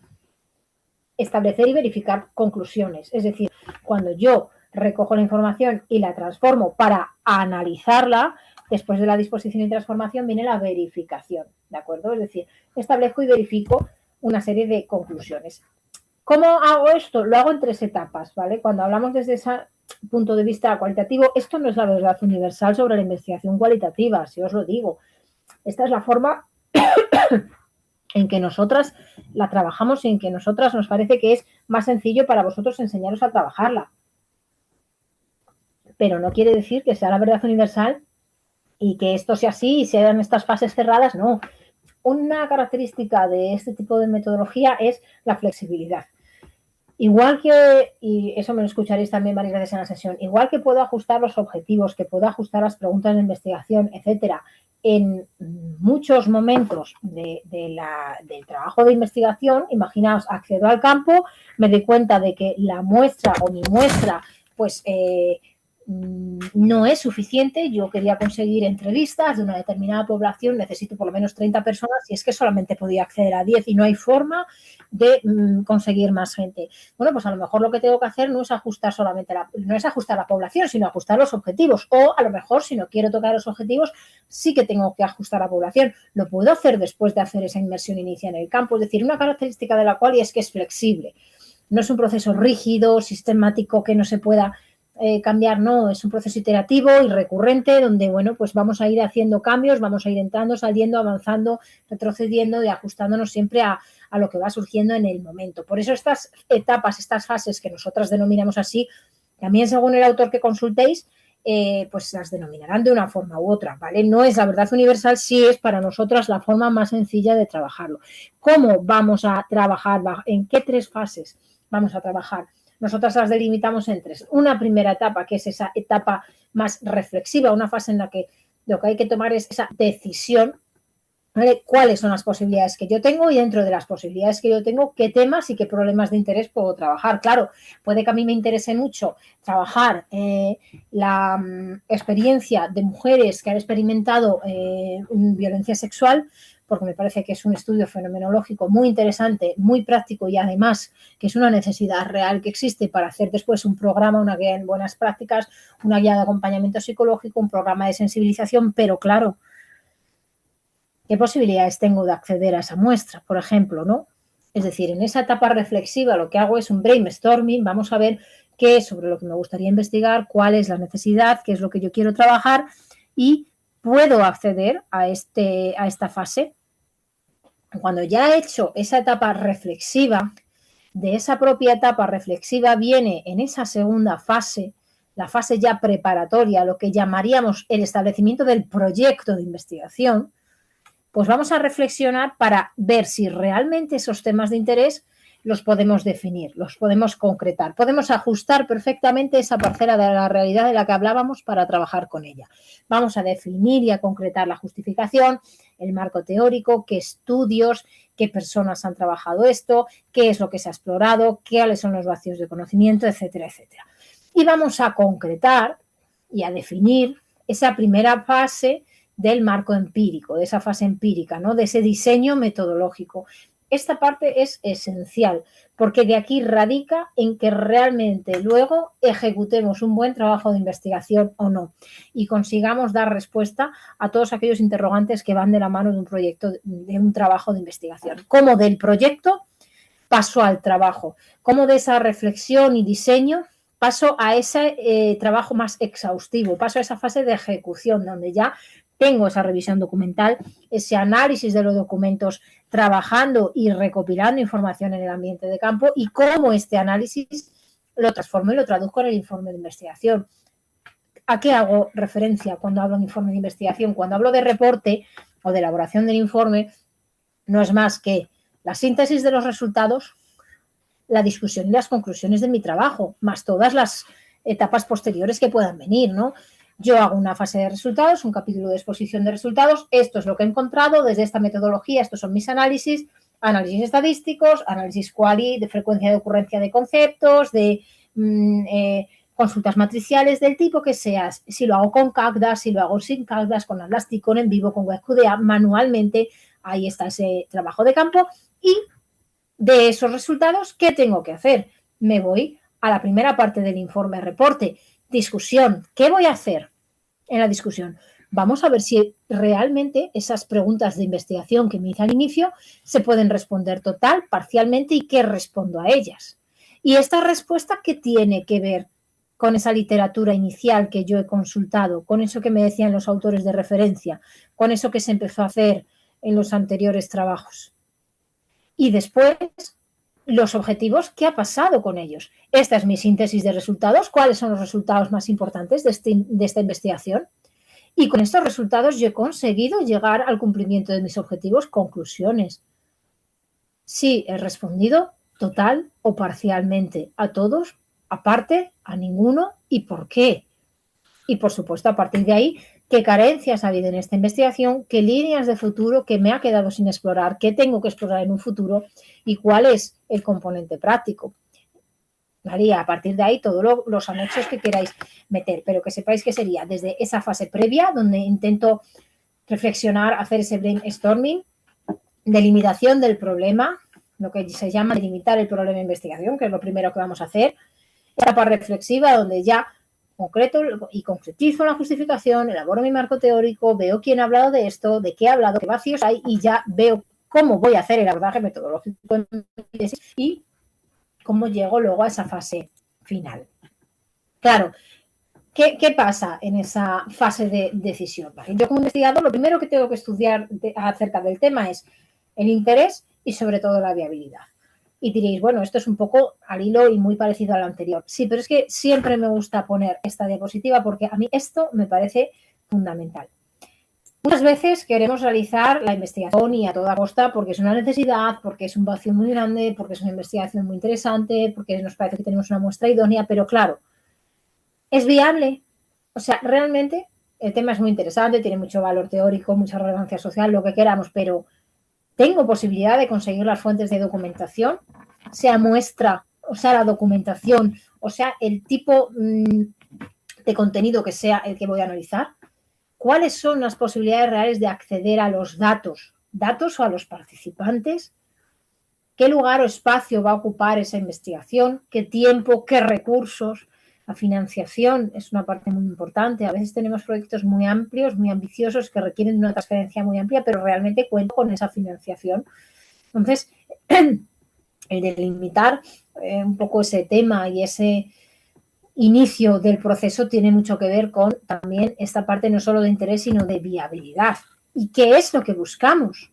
establecer y verificar conclusiones. Es decir, cuando yo recojo la información y la transformo para analizarla, después de la disposición y transformación viene la verificación, ¿de acuerdo? Es decir, establezco y verifico una serie de conclusiones. ¿Cómo hago esto? Lo hago en 3 etapas, ¿vale? Cuando hablamos desde ese punto de vista cualitativo, esto no es la verdad universal sobre la investigación cualitativa, si os lo digo. Esta es la forma en que nosotras la trabajamos y en que nosotras nos parece que es más sencillo para vosotros enseñaros a trabajarla. Pero no quiere decir que sea la verdad universal y que esto sea así y sean estas fases cerradas, no. Una característica de este tipo de metodología es la flexibilidad. igual que, y eso me lo escucharéis también varias veces en la sesión, igual que puedo ajustar los objetivos, que puedo ajustar las preguntas de investigación, etcétera, en muchos momentos del trabajo de investigación, imaginaos, accedo al campo, me doy cuenta de que la muestra o mi muestra, pues no es suficiente. Yo quería conseguir entrevistas de una determinada población, necesito por lo menos 30 personas y es que solamente podía acceder a 10 y no hay forma de conseguir más gente. Bueno, pues a lo mejor lo que tengo que hacer no es ajustar solamente no es ajustar la población, sino ajustar los objetivos. O a lo mejor, si no quiero tocar los objetivos, sí que tengo que ajustar la población. Lo puedo hacer después de hacer esa inmersión inicial en el campo. Es decir, una característica de la quali es que es flexible. No es un proceso rígido, sistemático, que no se pueda cambiar, no, es un proceso iterativo y recurrente donde, bueno, pues vamos a ir haciendo cambios, vamos a ir entrando, saliendo, avanzando, retrocediendo y ajustándonos siempre a lo que va surgiendo en el momento. Por eso estas etapas, estas fases que nosotras denominamos así, también según el autor que consultéis, pues las denominarán de una forma u otra, ¿vale? No es la verdad universal, sí es para nosotras la forma más sencilla de trabajarlo. ¿Cómo vamos a trabajar? ¿En qué 3 fases vamos a trabajar? Nosotras las delimitamos en 3. Una primera etapa, que es esa etapa más reflexiva, una fase en la que lo que hay que tomar es esa decisión, ¿vale? ¿Cuáles son las posibilidades que yo tengo? Y dentro de las posibilidades que yo tengo, ¿qué temas y qué problemas de interés puedo trabajar? Claro, puede que a mí me interese mucho trabajar la experiencia de mujeres que han experimentado violencia sexual, porque me parece que es un estudio fenomenológico muy interesante, muy práctico y además que es una necesidad real que existe para hacer después un programa, una guía en buenas prácticas, una guía de acompañamiento psicológico, un programa de sensibilización, pero claro, ¿qué posibilidades tengo de acceder a esa muestra, por ejemplo, ¿no? Es decir, en esa etapa reflexiva lo que hago es un brainstorming, vamos a ver qué es sobre lo que me gustaría investigar, cuál es la necesidad, qué es lo que yo quiero trabajar y puedo acceder a esta fase. Cuando ya he hecho esa etapa reflexiva, de esa propia etapa reflexiva viene en esa segunda fase, la fase ya preparatoria, lo que llamaríamos el establecimiento del proyecto de investigación. Pues vamos a reflexionar para ver si realmente esos temas de interés los podemos definir, los podemos concretar, podemos ajustar perfectamente esa parcela de la realidad de la que hablábamos para trabajar con ella. Vamos a definir y a concretar la justificación, el marco teórico, qué estudios, qué personas han trabajado esto, qué es lo que se ha explorado, cuáles son los vacíos de conocimiento, etcétera, etcétera. Y vamos a concretar y a definir esa primera fase del marco empírico, de esa fase empírica, ¿no? De ese diseño metodológico. Esta parte es esencial porque de aquí radica en que realmente luego ejecutemos un buen trabajo de investigación o no y consigamos dar respuesta a todos aquellos interrogantes que van de la mano de un proyecto, de un trabajo de investigación. Como del proyecto paso al trabajo, como de esa reflexión y diseño paso a ese trabajo más exhaustivo, paso a esa fase de ejecución donde ya tengo esa revisión documental, ese análisis de los documentos, trabajando y recopilando información en el ambiente de campo y cómo este análisis lo transformo y lo traduzco en el informe de investigación. ¿A qué hago referencia cuando hablo de informe de investigación? Cuando hablo de reporte o de elaboración del informe, no es más que la síntesis de los resultados, la discusión y las conclusiones de mi trabajo, más todas las etapas posteriores que puedan venir, ¿no? Yo hago una fase de resultados, un capítulo de exposición de resultados, esto es lo que he encontrado desde esta metodología, estos son mis análisis estadísticos, análisis quali de frecuencia de ocurrencia de conceptos, de consultas matriciales del tipo que sea, si lo hago con CACDAS, si lo hago sin CACDAS, con Atlasticon, en vivo, con WebQDA, manualmente, ahí está ese trabajo de campo y de esos resultados, ¿qué tengo que hacer? Me voy a la primera parte del informe reporte, discusión. ¿Qué voy a hacer en la discusión? Vamos a ver si realmente esas preguntas de investigación que me hice al inicio se pueden responder total, parcialmente y qué respondo a ellas. Y esta respuesta, ¿qué tiene que ver con esa literatura inicial que yo he consultado, con eso que me decían los autores de referencia, con eso que se empezó a hacer en los anteriores trabajos? Y después, los objetivos, ¿qué ha pasado con ellos? Esta es mi síntesis de resultados. ¿Cuáles son los resultados más importantes de esta investigación? Y con estos resultados yo he conseguido llegar al cumplimiento de mis objetivos. Conclusiones. Sí, he respondido total o parcialmente, a todos, aparte, a ninguno y por qué. Y, por supuesto, a partir de ahí, qué carencias ha habido en esta investigación, qué líneas de futuro que me ha quedado sin explorar, qué tengo que explorar en un futuro y cuál es el componente práctico. María, a partir de ahí, todos los anexos que queráis meter, pero que sepáis que sería desde esa fase previa, donde intento reflexionar, hacer ese brainstorming, delimitación del problema, lo que se llama delimitar el problema de investigación, que es lo primero que vamos a hacer, etapa reflexiva, donde ya concreto y concretizo la justificación, elaboro mi marco teórico, veo quién ha hablado de esto, de qué ha hablado, qué vacíos hay y ya veo cómo voy a hacer el abordaje metodológico y cómo llego luego a esa fase final. Claro, ¿qué pasa en esa fase de decisión? Yo como investigador lo primero que tengo que estudiar acerca del tema es el interés y sobre todo la viabilidad. Y diréis, bueno, esto es un poco al hilo y muy parecido al anterior. Sí, pero es que siempre me gusta poner esta diapositiva porque a mí esto me parece fundamental. Muchas veces queremos realizar la investigación y a toda costa porque es una necesidad, porque es un vacío muy grande, porque es una investigación muy interesante, porque nos parece que tenemos una muestra idónea, pero claro, ¿es viable? O sea, realmente el tema es muy interesante, tiene mucho valor teórico, mucha relevancia social, lo que queramos, pero ¿tengo posibilidad de conseguir las fuentes de documentación? Sea muestra, o sea la documentación, o sea el tipo de contenido que sea el que voy a analizar. ¿Cuáles son las posibilidades reales de acceder a los datos? ¿Datos o a los participantes? ¿Qué lugar o espacio va a ocupar esa investigación? ¿Qué tiempo? ¿Qué recursos? La financiación es una parte muy importante. A veces tenemos proyectos muy amplios, muy ambiciosos, que requieren una transferencia muy amplia, pero realmente cuento con esa financiación. Entonces, el delimitar un poco ese tema y ese inicio del proceso tiene mucho que ver con también esta parte no solo de interés, sino de viabilidad. ¿Y qué es lo que buscamos?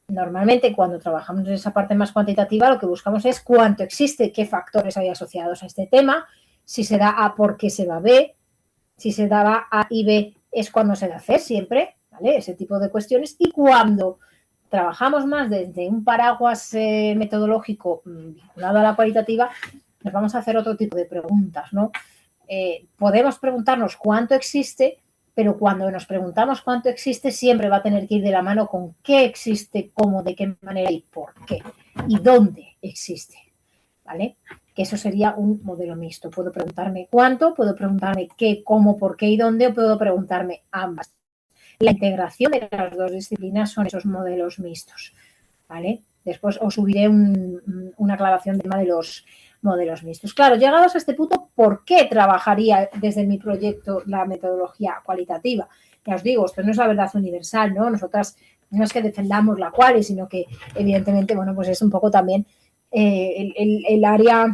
Normalmente, cuando trabajamos en esa parte más cuantitativa, lo que buscamos es cuánto existe, qué factores hay asociados a este tema, si se da A, por qué se da B, si se daba A y B es cuando se da C siempre, ¿vale? Ese tipo de cuestiones. Y cuando trabajamos más desde un paraguas metodológico vinculado a la cualitativa, nos vamos a hacer otro tipo de preguntas, ¿no? Podemos preguntarnos cuánto existe, pero cuando nos preguntamos cuánto existe, siempre va a tener que ir de la mano con qué existe, cómo, de qué manera y por qué, y dónde existe, ¿vale? Que eso sería un modelo mixto. Puedo preguntarme cuánto, puedo preguntarme qué, cómo, por qué y dónde, o puedo preguntarme ambas. La integración de las dos disciplinas son esos modelos mixtos, ¿vale? Después os subiré una aclaración del tema de los modelos mixtos. Claro, llegados a este punto, ¿por qué trabajaría desde mi proyecto la metodología cualitativa? Ya os digo, esto no es la verdad universal, ¿no? Nosotras no es que defendamos la quali, sino que evidentemente, bueno, pues es un poco también el área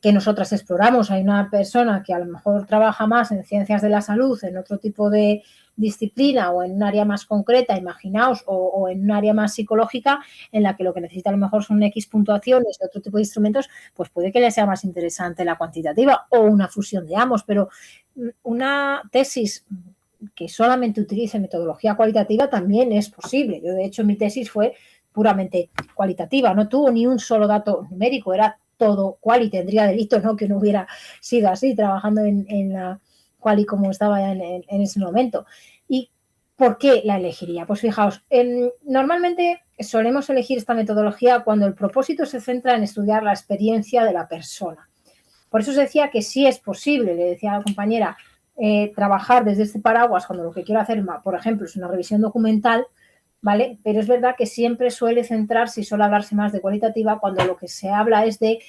que nosotras exploramos. Hay una persona que a lo mejor trabaja más en ciencias de la salud, en otro tipo de disciplina o en un área más concreta, imaginaos, o en un área más psicológica en la que lo que necesita a lo mejor son X puntuaciones de otro tipo de instrumentos, pues puede que le sea más interesante la cuantitativa o una fusión de ambos, pero una tesis que solamente utilice metodología cualitativa también es posible. Yo, de hecho, mi tesis fue puramente cualitativa, no tuvo ni un solo dato numérico, era todo quali. Tendría delito, ¿no?, que no hubiera sido así, trabajando en la quali como estaba en ese momento. ¿Y por qué la elegiría? Pues fijaos, normalmente solemos elegir esta metodología cuando el propósito se centra en estudiar la experiencia de la persona. Por eso se decía que sí es posible, le decía a la compañera, trabajar desde este paraguas cuando lo que quiero hacer, por ejemplo, es una revisión documental, ¿vale? Pero es verdad que siempre suele centrarse y suele hablarse más de cualitativa cuando lo que se habla es de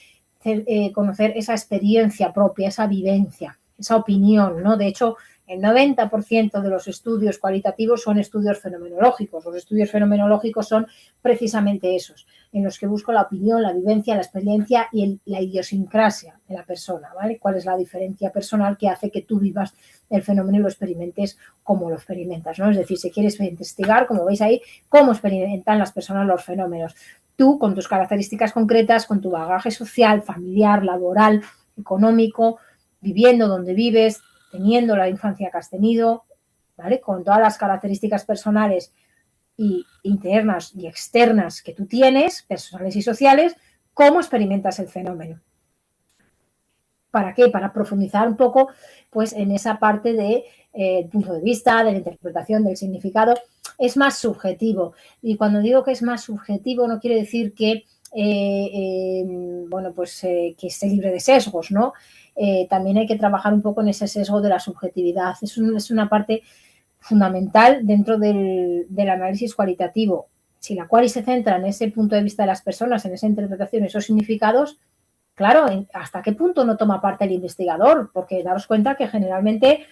conocer esa experiencia propia, esa vivencia, esa opinión, ¿no? De hecho, el 90% de los estudios cualitativos son estudios fenomenológicos. Los estudios fenomenológicos son precisamente esos, en los que busco la opinión, la vivencia, la experiencia y la idiosincrasia de la persona, ¿vale? ¿Cuál es la diferencia personal que hace que tú vivas el fenómeno y lo experimentes como lo experimentas, ¿no? Es decir, si quieres investigar, como veis ahí, cómo experimentan las personas los fenómenos. Tú, con tus características concretas, con tu bagaje social, familiar, laboral, económico, viviendo donde vives, teniendo la infancia que has tenido, ¿vale? Con todas las características personales y internas y externas que tú tienes, personales y sociales, cómo experimentas el fenómeno. ¿Para qué? Para profundizar un poco pues, en esa parte del punto de vista, de la interpretación, del significado. Es más subjetivo. Y cuando digo que es más subjetivo no quiere decir que, que esté libre de sesgos, ¿no? También hay que trabajar un poco en ese sesgo de la subjetividad. Es una parte fundamental dentro del análisis cualitativo. Si la quali se centra en ese punto de vista de las personas, en esa interpretación, esos significados, claro, ¿hasta qué punto no toma parte el investigador? Porque daros cuenta que generalmente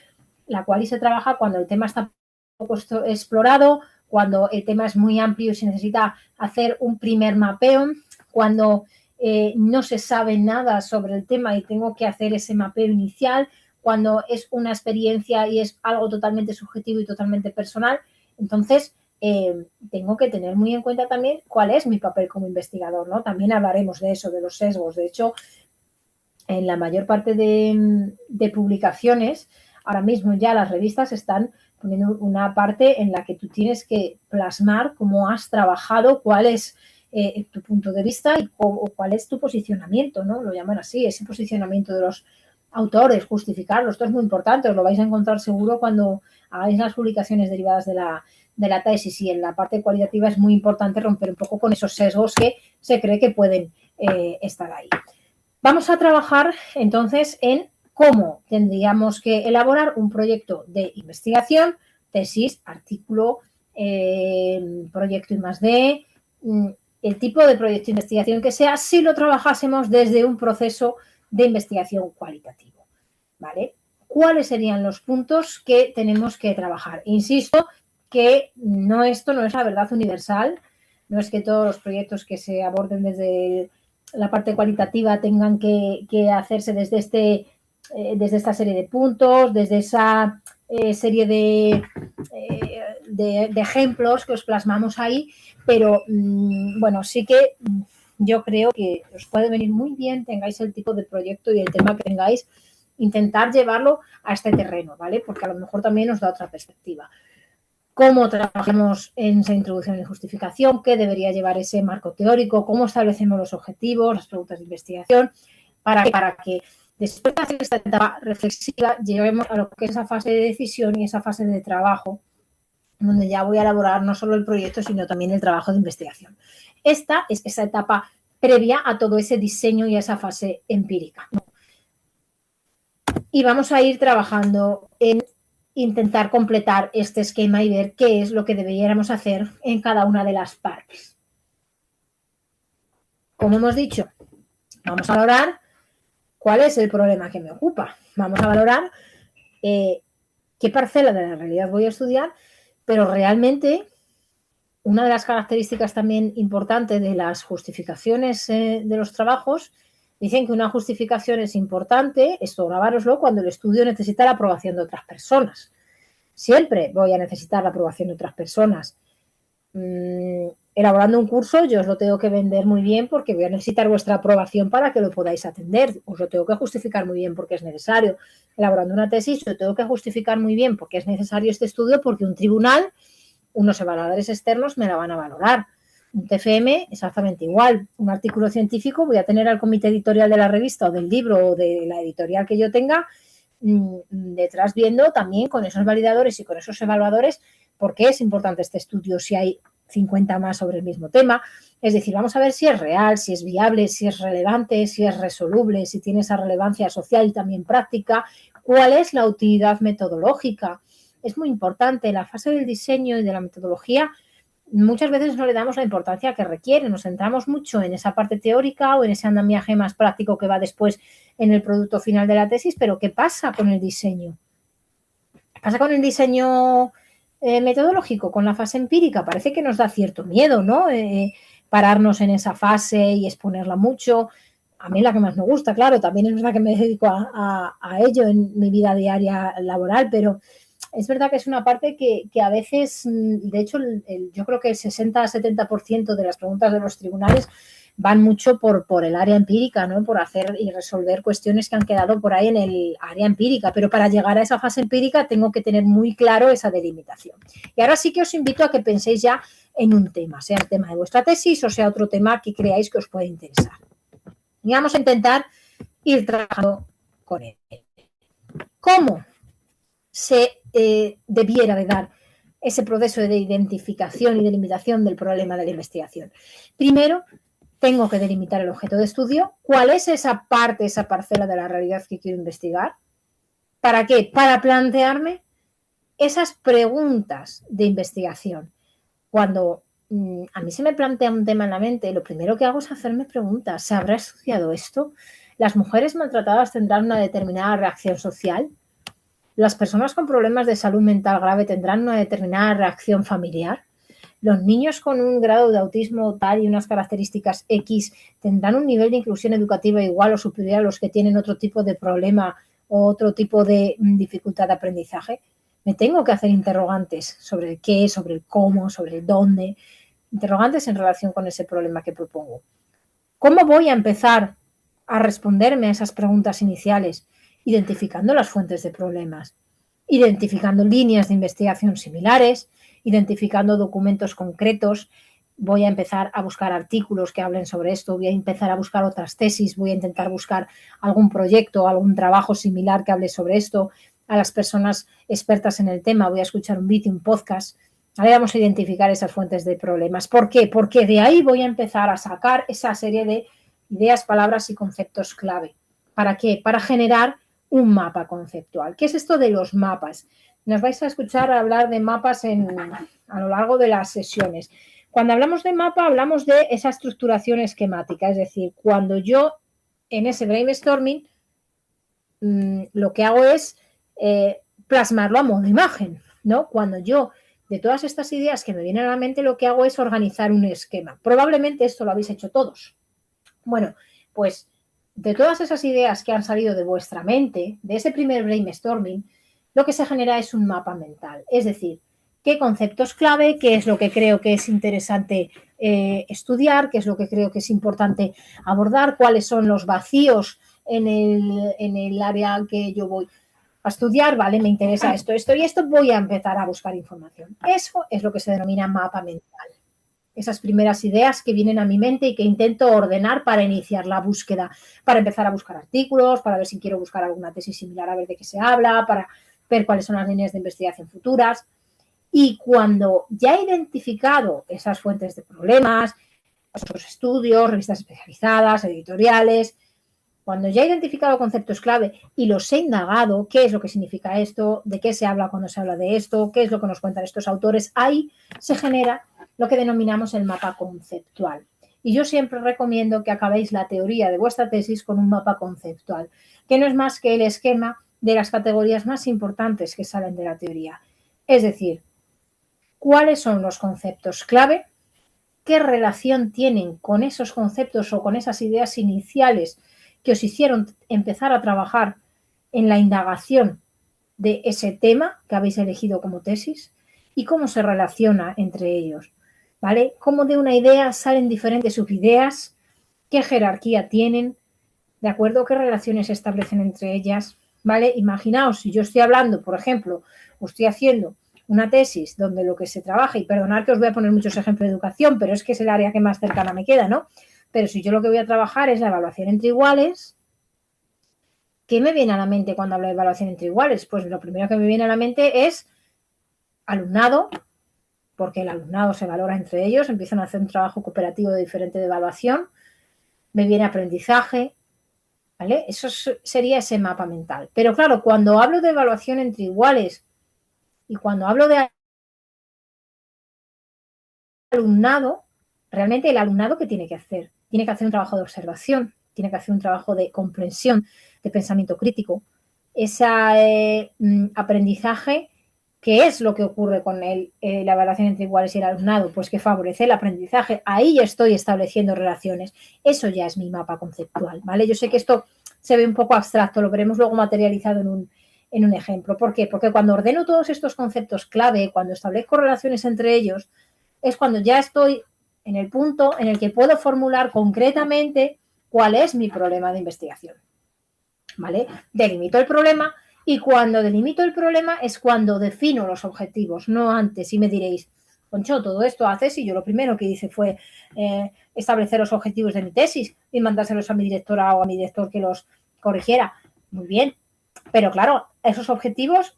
la quali se trabaja cuando el tema está poco explorado, cuando el tema es muy amplio y se necesita hacer un primer mapeo, cuando no se sabe nada sobre el tema y tengo que hacer ese mapeo inicial, cuando es una experiencia y es algo totalmente subjetivo y totalmente personal. Entonces, tengo que tener muy en cuenta también cuál es mi papel como investigador, ¿no? También hablaremos de eso, de los sesgos. De hecho, en la mayor parte de publicaciones, ahora mismo ya las revistas están poniendo una parte en la que tú tienes que plasmar cómo has trabajado, cuál es tu punto de vista y cuál es tu posicionamiento, ¿no? Lo llaman así, ese posicionamiento de los autores, justificarlo. Esto es muy importante, os lo vais a encontrar seguro cuando hagáis las publicaciones derivadas de la tesis, y en la parte cualitativa es muy importante romper un poco con esos sesgos que se cree que pueden estar ahí. Vamos a trabajar entonces en cómo tendríamos que elaborar un proyecto de investigación, tesis, artículo, proyecto I+D, el tipo de proyecto de investigación que sea, si lo trabajásemos desde un proceso de investigación cualitativo, ¿vale? ¿Cuáles serían los puntos que tenemos que trabajar? Insisto que esto no es la verdad universal, no es que todos los proyectos que se aborden desde la parte cualitativa tengan que hacerse desde esta serie de puntos, desde esa serie de ejemplos que os plasmamos ahí, pero bueno, sí que yo creo que os puede venir muy bien, tengáis el tipo de proyecto y el tema que tengáis, intentar llevarlo a este terreno, ¿vale? Porque a lo mejor también os da otra perspectiva. Cómo trabajamos en esa introducción y justificación, qué debería llevar ese marco teórico, cómo establecemos los objetivos, las preguntas de investigación, para que después de hacer esta etapa reflexiva lleguemos a lo que es esa fase de decisión y esa fase de trabajo, donde ya voy a elaborar no solo el proyecto, sino también el trabajo de investigación. Esta es esa etapa previa a todo ese diseño y a esa fase empírica, ¿no? Y vamos a ir trabajando en intentar completar este esquema y ver qué es lo que deberíamos hacer en cada una de las partes. Como hemos dicho, vamos a valorar cuál es el problema que me ocupa. Vamos a valorar qué parcela de la realidad voy a estudiar, pero realmente una de las características también importantes de las justificaciones de los trabajos, dicen que una justificación es importante, esto grabároslo, cuando el estudio necesita la aprobación de otras personas. Siempre voy a necesitar la aprobación de otras personas. Elaborando un curso, yo os lo tengo que vender muy bien porque voy a necesitar vuestra aprobación para que lo podáis atender. Os lo tengo que justificar muy bien porque es necesario. Elaborando una tesis, yo tengo que justificar muy bien porque es necesario este estudio, porque un tribunal, unos evaluadores externos me la van a valorar. Un TFM, exactamente igual. Un artículo científico, voy a tener al comité editorial de la revista o del libro o de la editorial que yo tenga detrás viendo también con esos validadores y con esos evaluadores por qué es importante este estudio, si hay 50 más sobre el mismo tema. Es decir, vamos a ver si es real, si es viable, si es relevante, si es resoluble, si tiene esa relevancia social y también práctica, cuál es la utilidad metodológica. Es muy importante. La fase del diseño y de la metodología muchas veces no le damos la importancia que requiere, nos centramos mucho en esa parte teórica o en ese andamiaje más práctico que va después en el producto final de la tesis, pero ¿qué pasa con el diseño? ¿Qué pasa con el diseño metodológico, con la fase empírica? Parece que nos da cierto miedo, ¿no? Pararnos en esa fase y exponerla mucho. A mí es la que más me gusta, claro, también es verdad que me dedico a ello en mi vida diaria laboral, pero es verdad que es una parte que a veces, de hecho, yo creo que el 60-70% de las preguntas de los tribunales van mucho por el área empírica, ¿no? Por hacer y resolver cuestiones que han quedado por ahí en el área empírica, pero para llegar a esa fase empírica tengo que tener muy claro esa delimitación. Y ahora sí que os invito a que penséis ya en un tema, sea el tema de vuestra tesis o sea otro tema que creáis que os puede interesar. Y vamos a intentar ir trabajando con él. ¿Cómo se debiera de dar ese proceso de identificación y delimitación del problema de la investigación? Primero, tengo que delimitar el objeto de estudio. ¿Cuál es esa parte, esa parcela de la realidad que quiero investigar? ¿Para qué? Para plantearme esas preguntas de investigación. Cuando a mí se me plantea un tema en la mente, lo primero que hago es hacerme preguntas. ¿Se habrá estudiado esto? ¿Las mujeres maltratadas tendrán una determinada reacción social? ¿Las personas con problemas de salud mental grave tendrán una determinada reacción familiar? ¿Los niños con un grado de autismo tal y unas características X tendrán un nivel de inclusión educativa igual o superior a los que tienen otro tipo de problema o otro tipo de dificultad de aprendizaje? Me tengo que hacer interrogantes sobre el qué, sobre el cómo, sobre el dónde, interrogantes en relación con ese problema que propongo. ¿Cómo voy a empezar a responderme a esas preguntas iniciales? Identificando las fuentes de problemas, identificando líneas de investigación similares, identificando documentos concretos. Voy a empezar a buscar artículos que hablen sobre esto, voy a empezar a buscar otras tesis, voy a intentar buscar algún proyecto, algún trabajo similar que hable sobre esto, a las personas expertas en el tema, voy a escuchar un vídeo, un podcast. Ahora vamos a identificar esas fuentes de problemas. ¿Por qué? Porque de ahí voy a empezar a sacar esa serie de ideas, palabras y conceptos clave. ¿Para qué? Para generar un mapa conceptual. ¿Qué es esto de los mapas? Nos vais a escuchar hablar de mapas a lo largo de las sesiones. Cuando hablamos de mapa, hablamos de esa estructuración esquemática, es decir, cuando yo en ese brainstorming lo que hago es plasmarlo a modo de imagen, ¿no? Cuando yo, de todas estas ideas que me vienen a la mente, lo que hago es organizar un esquema. Probablemente esto lo habéis hecho todos. Bueno, pues de todas esas ideas que han salido de vuestra mente, de ese primer brainstorming, lo que se genera es un mapa mental. Es decir, qué conceptos clave, qué es lo que creo que es interesante estudiar, qué es lo que creo que es importante abordar, cuáles son los vacíos en el área que yo voy a estudiar, ¿vale? Me interesa esto y esto, voy a empezar a buscar información. Eso es lo que se denomina mapa mental. Esas primeras ideas que vienen a mi mente y que intento ordenar para iniciar la búsqueda, para empezar a buscar artículos, para ver si quiero buscar alguna tesis similar, a ver de qué se habla, para ver cuáles son las líneas de investigación futuras. Y cuando ya he identificado esas fuentes de problemas, otros estudios, revistas especializadas, editoriales, cuando ya he identificado conceptos clave y los he indagado, qué es lo que significa esto, de qué se habla cuando se habla de esto, qué es lo que nos cuentan estos autores, ahí se genera lo que denominamos el mapa conceptual. Y yo siempre recomiendo que acabéis la teoría de vuestra tesis con un mapa conceptual, que no es más que el esquema de las categorías más importantes que salen de la teoría. Es decir, ¿cuáles son los conceptos clave? ¿Qué relación tienen con esos conceptos o con esas ideas iniciales que os hicieron empezar a trabajar en la indagación de ese tema que habéis elegido como tesis? ¿Y cómo se relaciona entre ellos? ¿Vale? ¿Cómo de una idea salen diferentes subideas? ¿Qué jerarquía tienen? ¿De acuerdo? ¿Qué relaciones se establecen entre ellas? ¿Vale? Imaginaos, si yo estoy hablando, por ejemplo, o estoy haciendo una tesis donde lo que se trabaja, y perdonad que os voy a poner muchos ejemplos de educación, pero es que es el área que más cercana me queda, ¿no? Pero si yo lo que voy a trabajar es la evaluación entre iguales, ¿qué me viene a la mente cuando hablo de evaluación entre iguales? Pues lo primero que me viene a la mente es alumnado, porque el alumnado se valora entre ellos, empiezan a hacer un trabajo cooperativo diferente de evaluación, me viene aprendizaje, ¿vale? Eso sería ese mapa mental. Pero claro, cuando hablo de evaluación entre iguales y cuando hablo de alumnado, realmente el alumnado, ¿qué tiene que hacer? Tiene que hacer un trabajo de observación, tiene que hacer un trabajo de comprensión, de pensamiento crítico. Ese aprendizaje, ¿qué es lo que ocurre con la evaluación entre iguales y el alumnado? Pues que favorece el aprendizaje. Ahí estoy estableciendo relaciones. Eso ya es mi mapa conceptual, ¿vale? Yo sé que esto se ve un poco abstracto, lo veremos luego materializado en un ejemplo. ¿Por qué? Porque cuando ordeno todos estos conceptos clave, cuando establezco relaciones entre ellos, es cuando ya estoy en el punto en el que puedo formular concretamente cuál es mi problema de investigación. ¿Vale? Delimito el problema y cuando delimito el problema es cuando defino los objetivos, no antes. Y me diréis, Concho, todo esto haces y yo lo primero que hice fue establecer los objetivos de mi tesis y mandárselos a mi directora o a mi director que los corrigiera. Muy bien, pero claro, esos objetivos,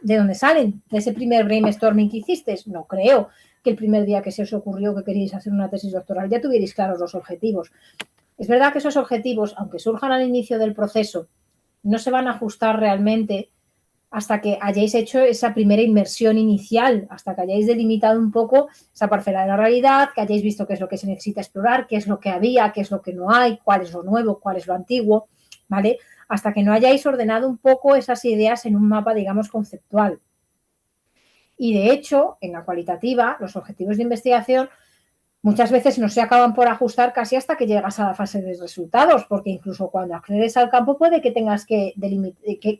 ¿de dónde salen? ¿De ese primer brainstorming que hicisteis? No creo que el primer día que se os ocurrió que queríais hacer una tesis doctoral ya tuvierais claros los objetivos. Es verdad que esos objetivos, aunque surjan al inicio del proceso, no se van a ajustar realmente hasta que hayáis hecho esa primera inmersión inicial, hasta que hayáis delimitado un poco esa parcela de la realidad, que hayáis visto qué es lo que se necesita explorar, qué es lo que había, qué es lo que no hay, cuál es lo nuevo, cuál es lo antiguo, ¿vale? Hasta que no hayáis ordenado un poco esas ideas en un mapa, digamos, conceptual. Y de hecho, en la cualitativa, los objetivos de investigación muchas veces no se acaban por ajustar casi hasta que llegas a la fase de resultados, porque incluso cuando accedes al campo puede que tengas que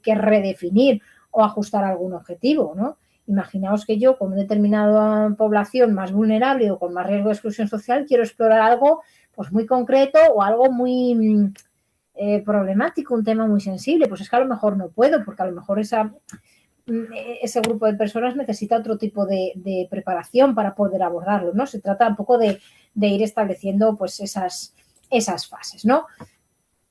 redefinir o ajustar algún objetivo, ¿no? Imaginaos que yo, con una determinada población más vulnerable o con más riesgo de exclusión social, quiero explorar algo pues muy concreto o algo muy problemático, un tema muy sensible. Pues es que a lo mejor no puedo, porque a lo mejor ese grupo de personas necesita otro tipo de preparación para poder abordarlo, ¿no? Se trata un poco de ir estableciendo pues esas fases, ¿no?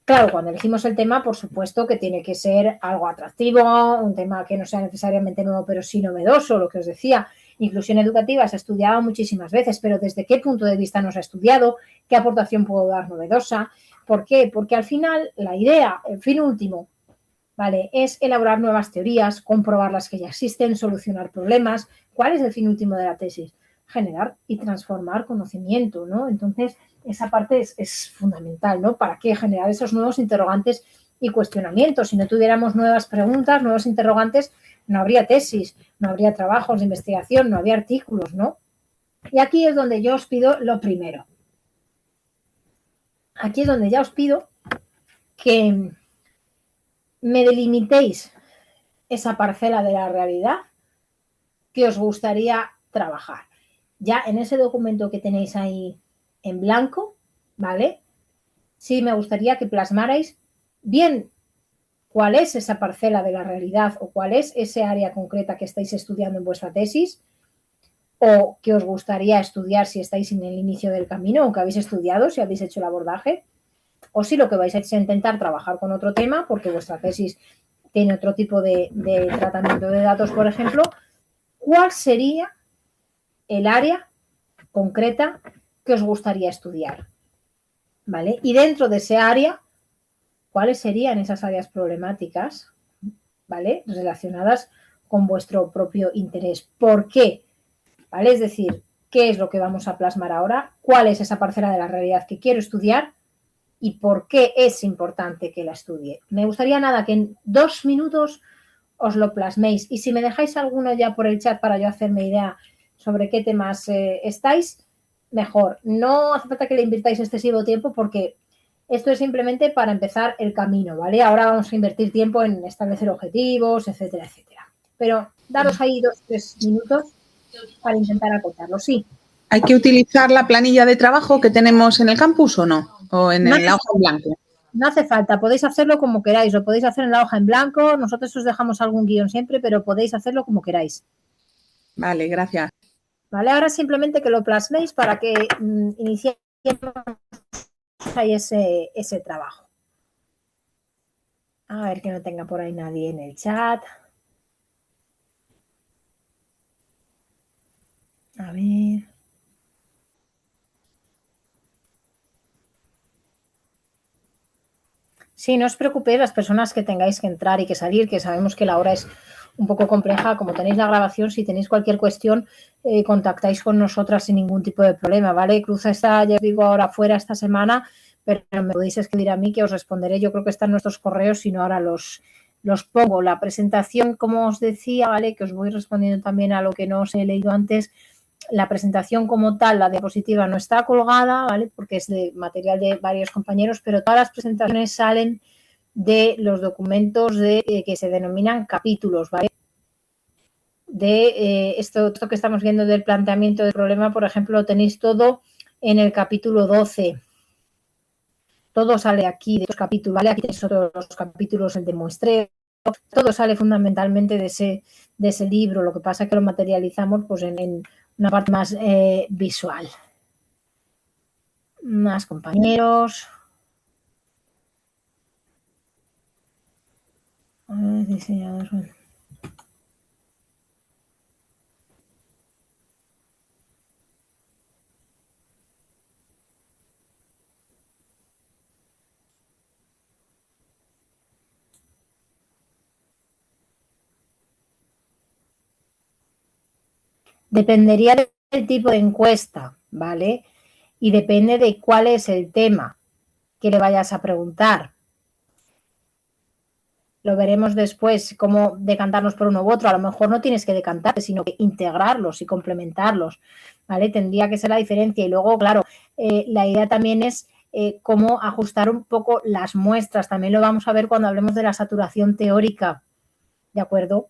Claro, cuando elegimos el tema, por supuesto que tiene que ser algo atractivo, un tema que no sea necesariamente nuevo, pero sí novedoso, lo que os decía. Inclusión educativa se ha estudiado muchísimas veces, pero ¿desde qué punto de vista nos ha estudiado? ¿Qué aportación puedo dar novedosa? ¿Por qué? Porque al final la idea, el fin último, ¿vale? Es elaborar nuevas teorías, comprobar las que ya existen, solucionar problemas. ¿Cuál es el fin último de la tesis? Generar y transformar conocimiento, ¿no? Entonces, esa parte es fundamental, ¿no? ¿Para qué generar esos nuevos interrogantes y cuestionamientos? Si no tuviéramos nuevas preguntas, nuevos interrogantes, no habría tesis, no habría trabajos de investigación, no habría artículos, ¿no? Y aquí es donde yo os pido lo primero. Aquí es donde ya os pido que me delimitéis esa parcela de la realidad que os gustaría trabajar. Ya en ese documento que tenéis ahí en blanco, ¿vale? Sí me gustaría que plasmarais bien cuál es esa parcela de la realidad o cuál es ese área concreta que estáis estudiando en vuestra tesis o que os gustaría estudiar si estáis en el inicio del camino o que habéis estudiado, si habéis hecho el abordaje, o si lo que vais a es intentar trabajar con otro tema porque vuestra tesis tiene otro tipo de tratamiento de datos, por ejemplo. ¿Cuál sería el área concreta que os gustaría estudiar? ¿Vale? Y dentro de ese área, ¿cuáles serían esas áreas problemáticas, ¿vale? Relacionadas con vuestro propio interés. ¿Por qué? ¿Vale? Es decir, ¿qué es lo que vamos a plasmar ahora? ¿Cuál es esa parcela de la realidad que quiero estudiar? ¿Y por qué es importante que la estudie? Me gustaría nada que en 2 minutos os lo plasméis. Y si me dejáis alguno ya por el chat para yo hacerme idea sobre qué temas estáis, mejor. No hace falta que le invirtáis excesivo tiempo porque esto es simplemente para empezar el camino, ¿vale? Ahora vamos a invertir tiempo en establecer objetivos, etcétera, etcétera. Pero daros ahí 2-3 minutos para intentar acotarlo, sí. ¿Hay que utilizar la planilla de trabajo que tenemos en el campus o no? ¿O en la hoja en blanco? No hace falta, podéis hacerlo como queráis, lo podéis hacer en la hoja en blanco, nosotros os dejamos algún guión siempre, pero podéis hacerlo como queráis. Vale, gracias. Vale, ahora simplemente que lo plasméis para que iniciemos ahí ese trabajo. A ver que no tenga por ahí nadie en el chat. A ver. Sí, no os preocupéis las personas que tengáis que entrar y que salir, que sabemos que la hora es un poco compleja. Como tenéis la grabación, si tenéis cualquier cuestión, contactáis con nosotras sin ningún tipo de problema, ¿vale? Cruza está, ya os digo, ahora fuera esta semana, pero me podéis escribir a mí que os responderé. Yo creo que están nuestros correos, si no ahora los pongo. La presentación, como os decía, ¿vale? Que os voy respondiendo también a lo que no os he leído antes. La presentación como tal, la diapositiva no está colgada, ¿vale? Porque es de material de varios compañeros, pero todas las presentaciones salen de los documentos que se denominan capítulos, ¿vale? De esto que estamos viendo del planteamiento del problema, por ejemplo, lo tenéis todo en el capítulo 12. Todo sale aquí de los capítulos, ¿vale? Aquí tenéis todos los capítulos, el de muestreo. Todo sale fundamentalmente de ese libro. Lo que pasa es que lo materializamos pues en una parte más visual. Más compañeros. Diseñador. Dependería del tipo de encuesta, ¿vale? Y depende de cuál es el tema que le vayas a preguntar. Lo veremos después, cómo decantarnos por uno u otro. A lo mejor no tienes que decantarte, sino que integrarlos y complementarlos, ¿vale? Tendría que ser la diferencia. Y luego, claro, la idea también es cómo ajustar un poco las muestras. También lo vamos a ver cuando hablemos de la saturación teórica, ¿de acuerdo?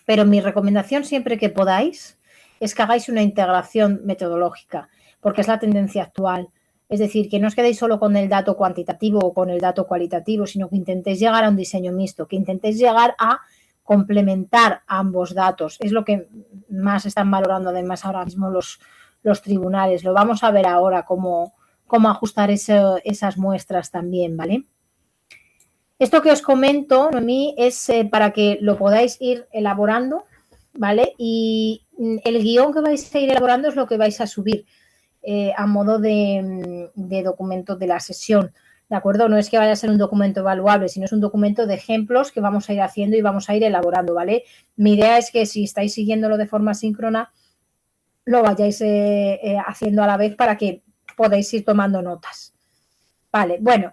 Pero mi recomendación siempre que podáis es que hagáis una integración metodológica, porque es la tendencia actual. Es decir, que no os quedéis solo con el dato cuantitativo o con el dato cualitativo, sino que intentéis llegar a un diseño mixto, que intentéis llegar a complementar ambos datos. Es lo que más están valorando además ahora mismo los tribunales. Lo vamos a ver ahora cómo ajustar esas muestras también, ¿vale? Esto que os comento, Noemí, es para que lo podáis ir elaborando, ¿vale? Y el guión que vais a ir elaborando es lo que vais a subir a modo de documento de la sesión, ¿de acuerdo? No es que vaya a ser un documento evaluable, sino es un documento de ejemplos que vamos a ir haciendo y vamos a ir elaborando, ¿vale? Mi idea es que si estáis siguiéndolo de forma síncrona, lo vayáis haciendo a la vez para que podáis ir tomando notas. Vale, bueno,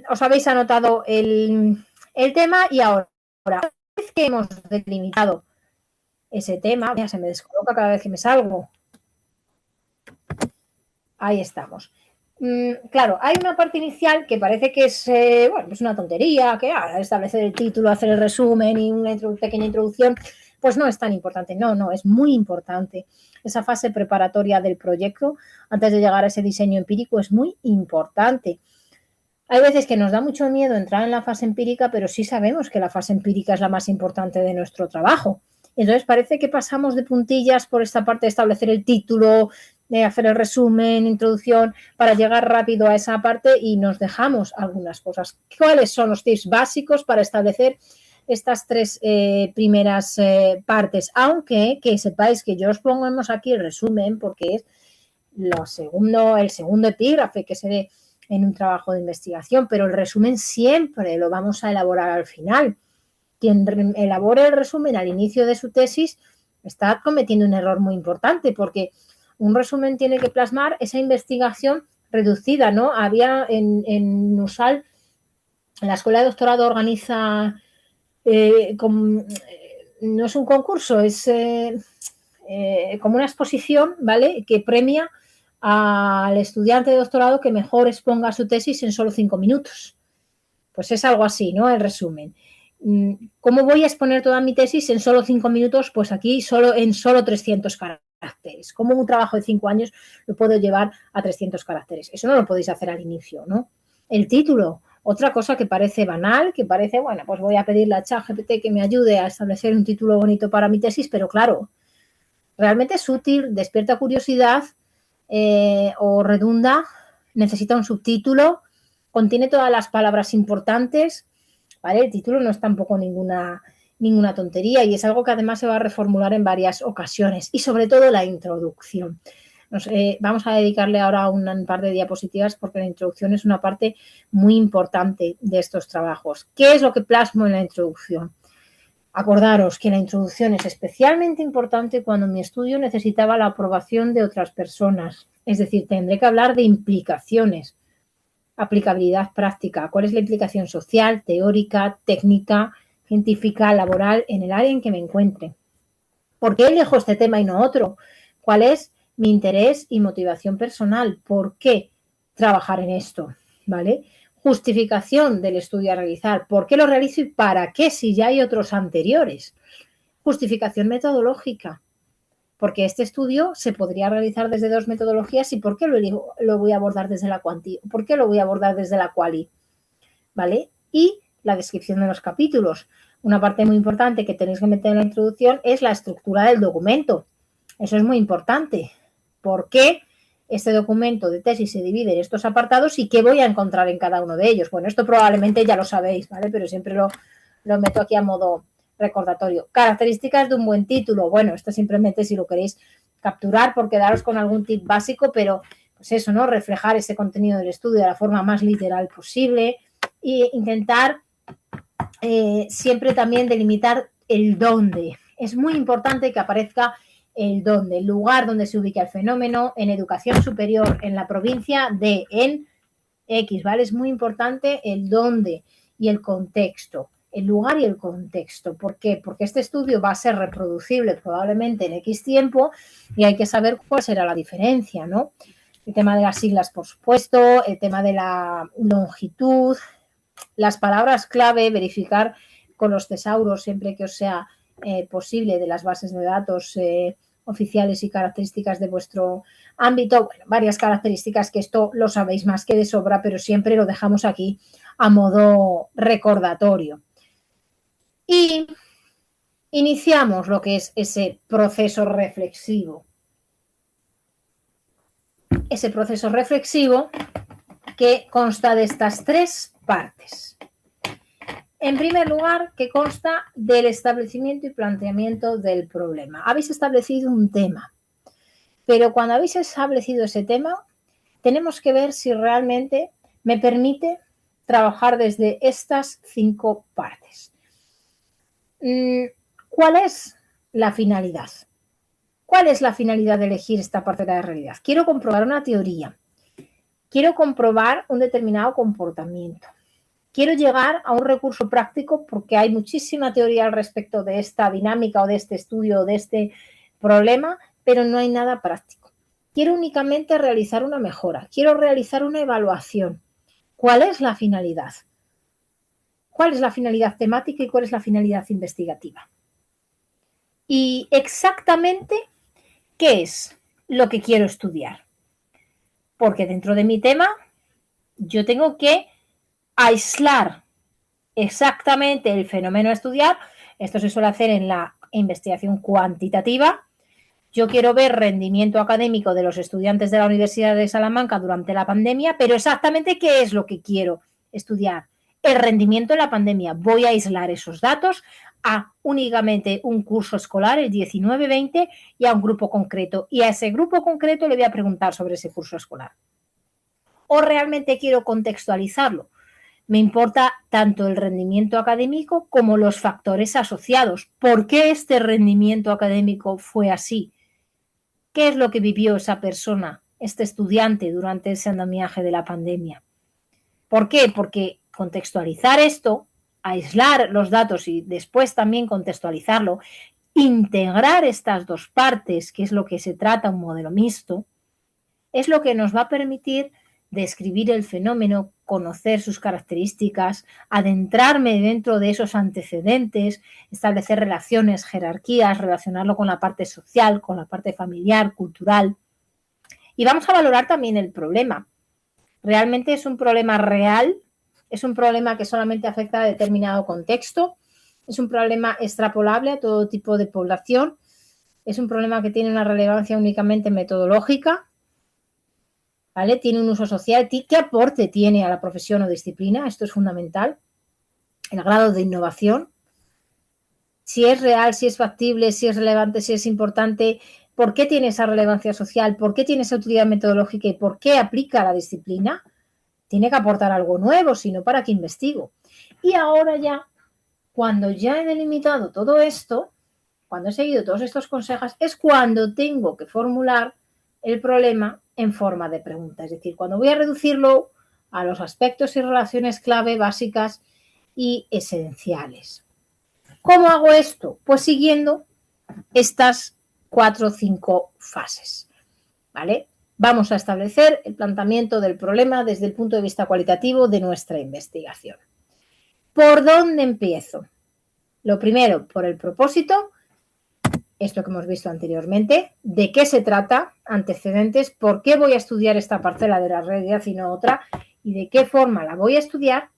os habéis anotado el tema y ahora, una vez que hemos delimitado ese tema, ya se me descoloca cada vez que me salgo. Ahí estamos. Claro, hay una parte inicial que parece que es, bueno, pues una tontería, que establecer el título, hacer el resumen y una pequeña introducción, pues no es tan importante. No, es muy importante. Esa fase preparatoria del proyecto, antes de llegar a ese diseño empírico, es muy importante. Hay veces que nos da mucho miedo entrar en la fase empírica, pero sí sabemos que la fase empírica es la más importante de nuestro trabajo. Entonces parece que pasamos de puntillas por esta parte de establecer el título, de hacer el resumen, introducción, para llegar rápido a esa parte y nos dejamos algunas cosas. ¿Cuáles son los tips básicos para establecer estas tres primeras partes? Aunque que sepáis que yo os pongamos aquí el resumen porque es el segundo epígrafe que se ve en un trabajo de investigación, pero el resumen siempre lo vamos a elaborar al final. Quien elabore el resumen al inicio de su tesis está cometiendo un error muy importante porque un resumen tiene que plasmar esa investigación reducida, ¿no? Había en USAL, la Escuela de Doctorado organiza, no es un concurso, es como una exposición, ¿vale? Que premia al estudiante de doctorado que mejor exponga su tesis en solo 5 minutos. Pues es algo así, ¿no? El resumen. ¿Cómo voy a exponer toda mi tesis en solo 5 minutos? Pues aquí en solo 300 caracteres. ¿Cómo un trabajo de 5 años lo puedo llevar a 300 caracteres? Eso no lo podéis hacer al inicio, ¿no? El título, otra cosa que parece banal, que parece, bueno, pues voy a pedirle a ChatGPT que me ayude a establecer un título bonito para mi tesis, pero claro, realmente es útil, despierta curiosidad, o redunda, necesita un subtítulo, contiene todas las palabras importantes, ¿vale? El título no es tampoco ninguna tontería y es algo que además se va a reformular en varias ocasiones y sobre todo la introducción. Vamos a dedicarle ahora un par de diapositivas porque la introducción es una parte muy importante de estos trabajos. ¿Qué es lo que plasmo en la introducción? Acordaros que la introducción es especialmente importante cuando mi estudio necesitaba la aprobación de otras personas. Es decir, tendré que hablar de implicaciones, aplicabilidad práctica. ¿Cuál es la implicación social, teórica, técnica, científica, laboral en el área en que me encuentre? ¿Por qué elijo este tema y no otro? ¿Cuál es mi interés y motivación personal? ¿Por qué trabajar en esto? ¿Vale? Justificación del estudio a realizar. ¿Por qué lo realizo y para qué si ya hay otros anteriores? Justificación metodológica. Porque este estudio se podría realizar desde dos metodologías y ¿por qué lo voy a abordar desde la quanti? ¿Por qué lo voy a abordar desde la quali? ¿Vale? Y la descripción de los capítulos. una parte muy importante que tenéis que meter en la introducción es la estructura del documento. Eso es muy importante. ¿Por qué este documento de tesis se divide en estos apartados y qué voy a encontrar en cada uno de ellos? Bueno, esto probablemente ya lo sabéis, ¿vale? Pero siempre lo meto aquí a modo recordatorio. Características de un buen título. Bueno, esto simplemente si lo queréis capturar por quedaros con algún tip básico, pero pues eso, ¿no? Reflejar ese contenido del estudio de la forma más literal posible e intentar siempre también delimitar el dónde. Es muy importante que aparezca el dónde, el lugar donde se ubica el fenómeno, en educación superior, en la provincia de, en X, ¿vale? Es muy importante el dónde y el contexto, el lugar y el contexto. ¿Por qué? Porque este estudio va a ser reproducible probablemente en X tiempo y hay que saber cuál será la diferencia, ¿no? El tema de las siglas, por supuesto, el tema de la longitud, las palabras clave, verificar con los tesauros siempre que os sea posible de las bases de datos oficiales y características de vuestro ámbito. Bueno, varias características que esto lo sabéis más que de sobra, pero siempre lo dejamos aquí a modo recordatorio. Y iniciamos lo que es ese proceso reflexivo. Ese proceso reflexivo que consta de estas tres partes. En primer lugar, que consta del establecimiento y planteamiento del problema. Habéis establecido un tema, pero cuando habéis establecido ese tema, tenemos que ver si realmente me permite trabajar desde estas 5 partes. ¿Cuál es la finalidad? ¿Cuál es la finalidad de elegir esta parte de la realidad? Quiero comprobar una teoría. Quiero comprobar un determinado comportamiento. Quiero llegar a un recurso práctico porque hay muchísima teoría al respecto de esta dinámica o de este estudio o de este problema, pero no hay nada práctico. Quiero únicamente realizar una mejora. Quiero realizar una evaluación. ¿Cuál es la finalidad? ¿Cuál es la finalidad temática y cuál es la finalidad investigativa? Y exactamente, ¿qué es lo que quiero estudiar? Porque dentro de mi tema yo tengo que aislar exactamente el fenómeno a estudiar. Esto se suele hacer en la investigación cuantitativa. Yo quiero ver rendimiento académico de los estudiantes de la Universidad de Salamanca durante la pandemia, pero exactamente qué es lo que quiero estudiar. El rendimiento en la pandemia. Voy a aislar esos datos a únicamente un curso escolar, el 19-20, y a un grupo concreto. Y a ese grupo concreto le voy a preguntar sobre ese curso escolar. ¿O realmente quiero contextualizarlo? Me importa tanto el rendimiento académico como los factores asociados. ¿Por qué este rendimiento académico fue así? ¿Qué es lo que vivió esa persona, este estudiante, durante ese andamiaje de la pandemia? ¿Por qué? Porque contextualizar esto, aislar los datos y después también contextualizarlo, integrar estas dos partes, que es lo que se trata un modelo mixto, es lo que nos va a permitir describir el fenómeno, conocer sus características, adentrarme dentro de esos antecedentes, establecer relaciones, jerarquías, relacionarlo con la parte social, con la parte familiar, cultural. Y vamos a valorar también el problema. ¿Realmente es un problema real? ¿Es un problema que solamente afecta a determinado contexto? ¿Es un problema extrapolable a todo tipo de población? ¿Es un problema que tiene una relevancia únicamente metodológica? ¿Vale? ¿Tiene un uso social? ¿Qué aporte tiene a la profesión o disciplina? Esto es fundamental. El grado de innovación. Si es real, si es factible, si es relevante, si es importante. ¿Por qué tiene esa relevancia social? ¿Por qué tiene esa utilidad metodológica? ¿Y por qué aplica a la disciplina? Tiene que aportar algo nuevo, sino para qué investigo. Y ahora ya, cuando ya he delimitado todo esto, cuando he seguido todos estos consejos, es cuando tengo que formular el problema en forma de pregunta. Es decir, cuando voy a reducirlo a los aspectos y relaciones clave básicas y esenciales. ¿Cómo hago esto? Pues siguiendo estas 4 o 5 fases. ¿Vale? Vamos a establecer el planteamiento del problema desde el punto de vista cualitativo de nuestra investigación. ¿Por dónde empiezo? Lo primero, por el propósito, esto que hemos visto anteriormente, de qué se trata, antecedentes, por qué voy a estudiar esta parcela de la realidad y no otra, y de qué forma la voy a estudiar,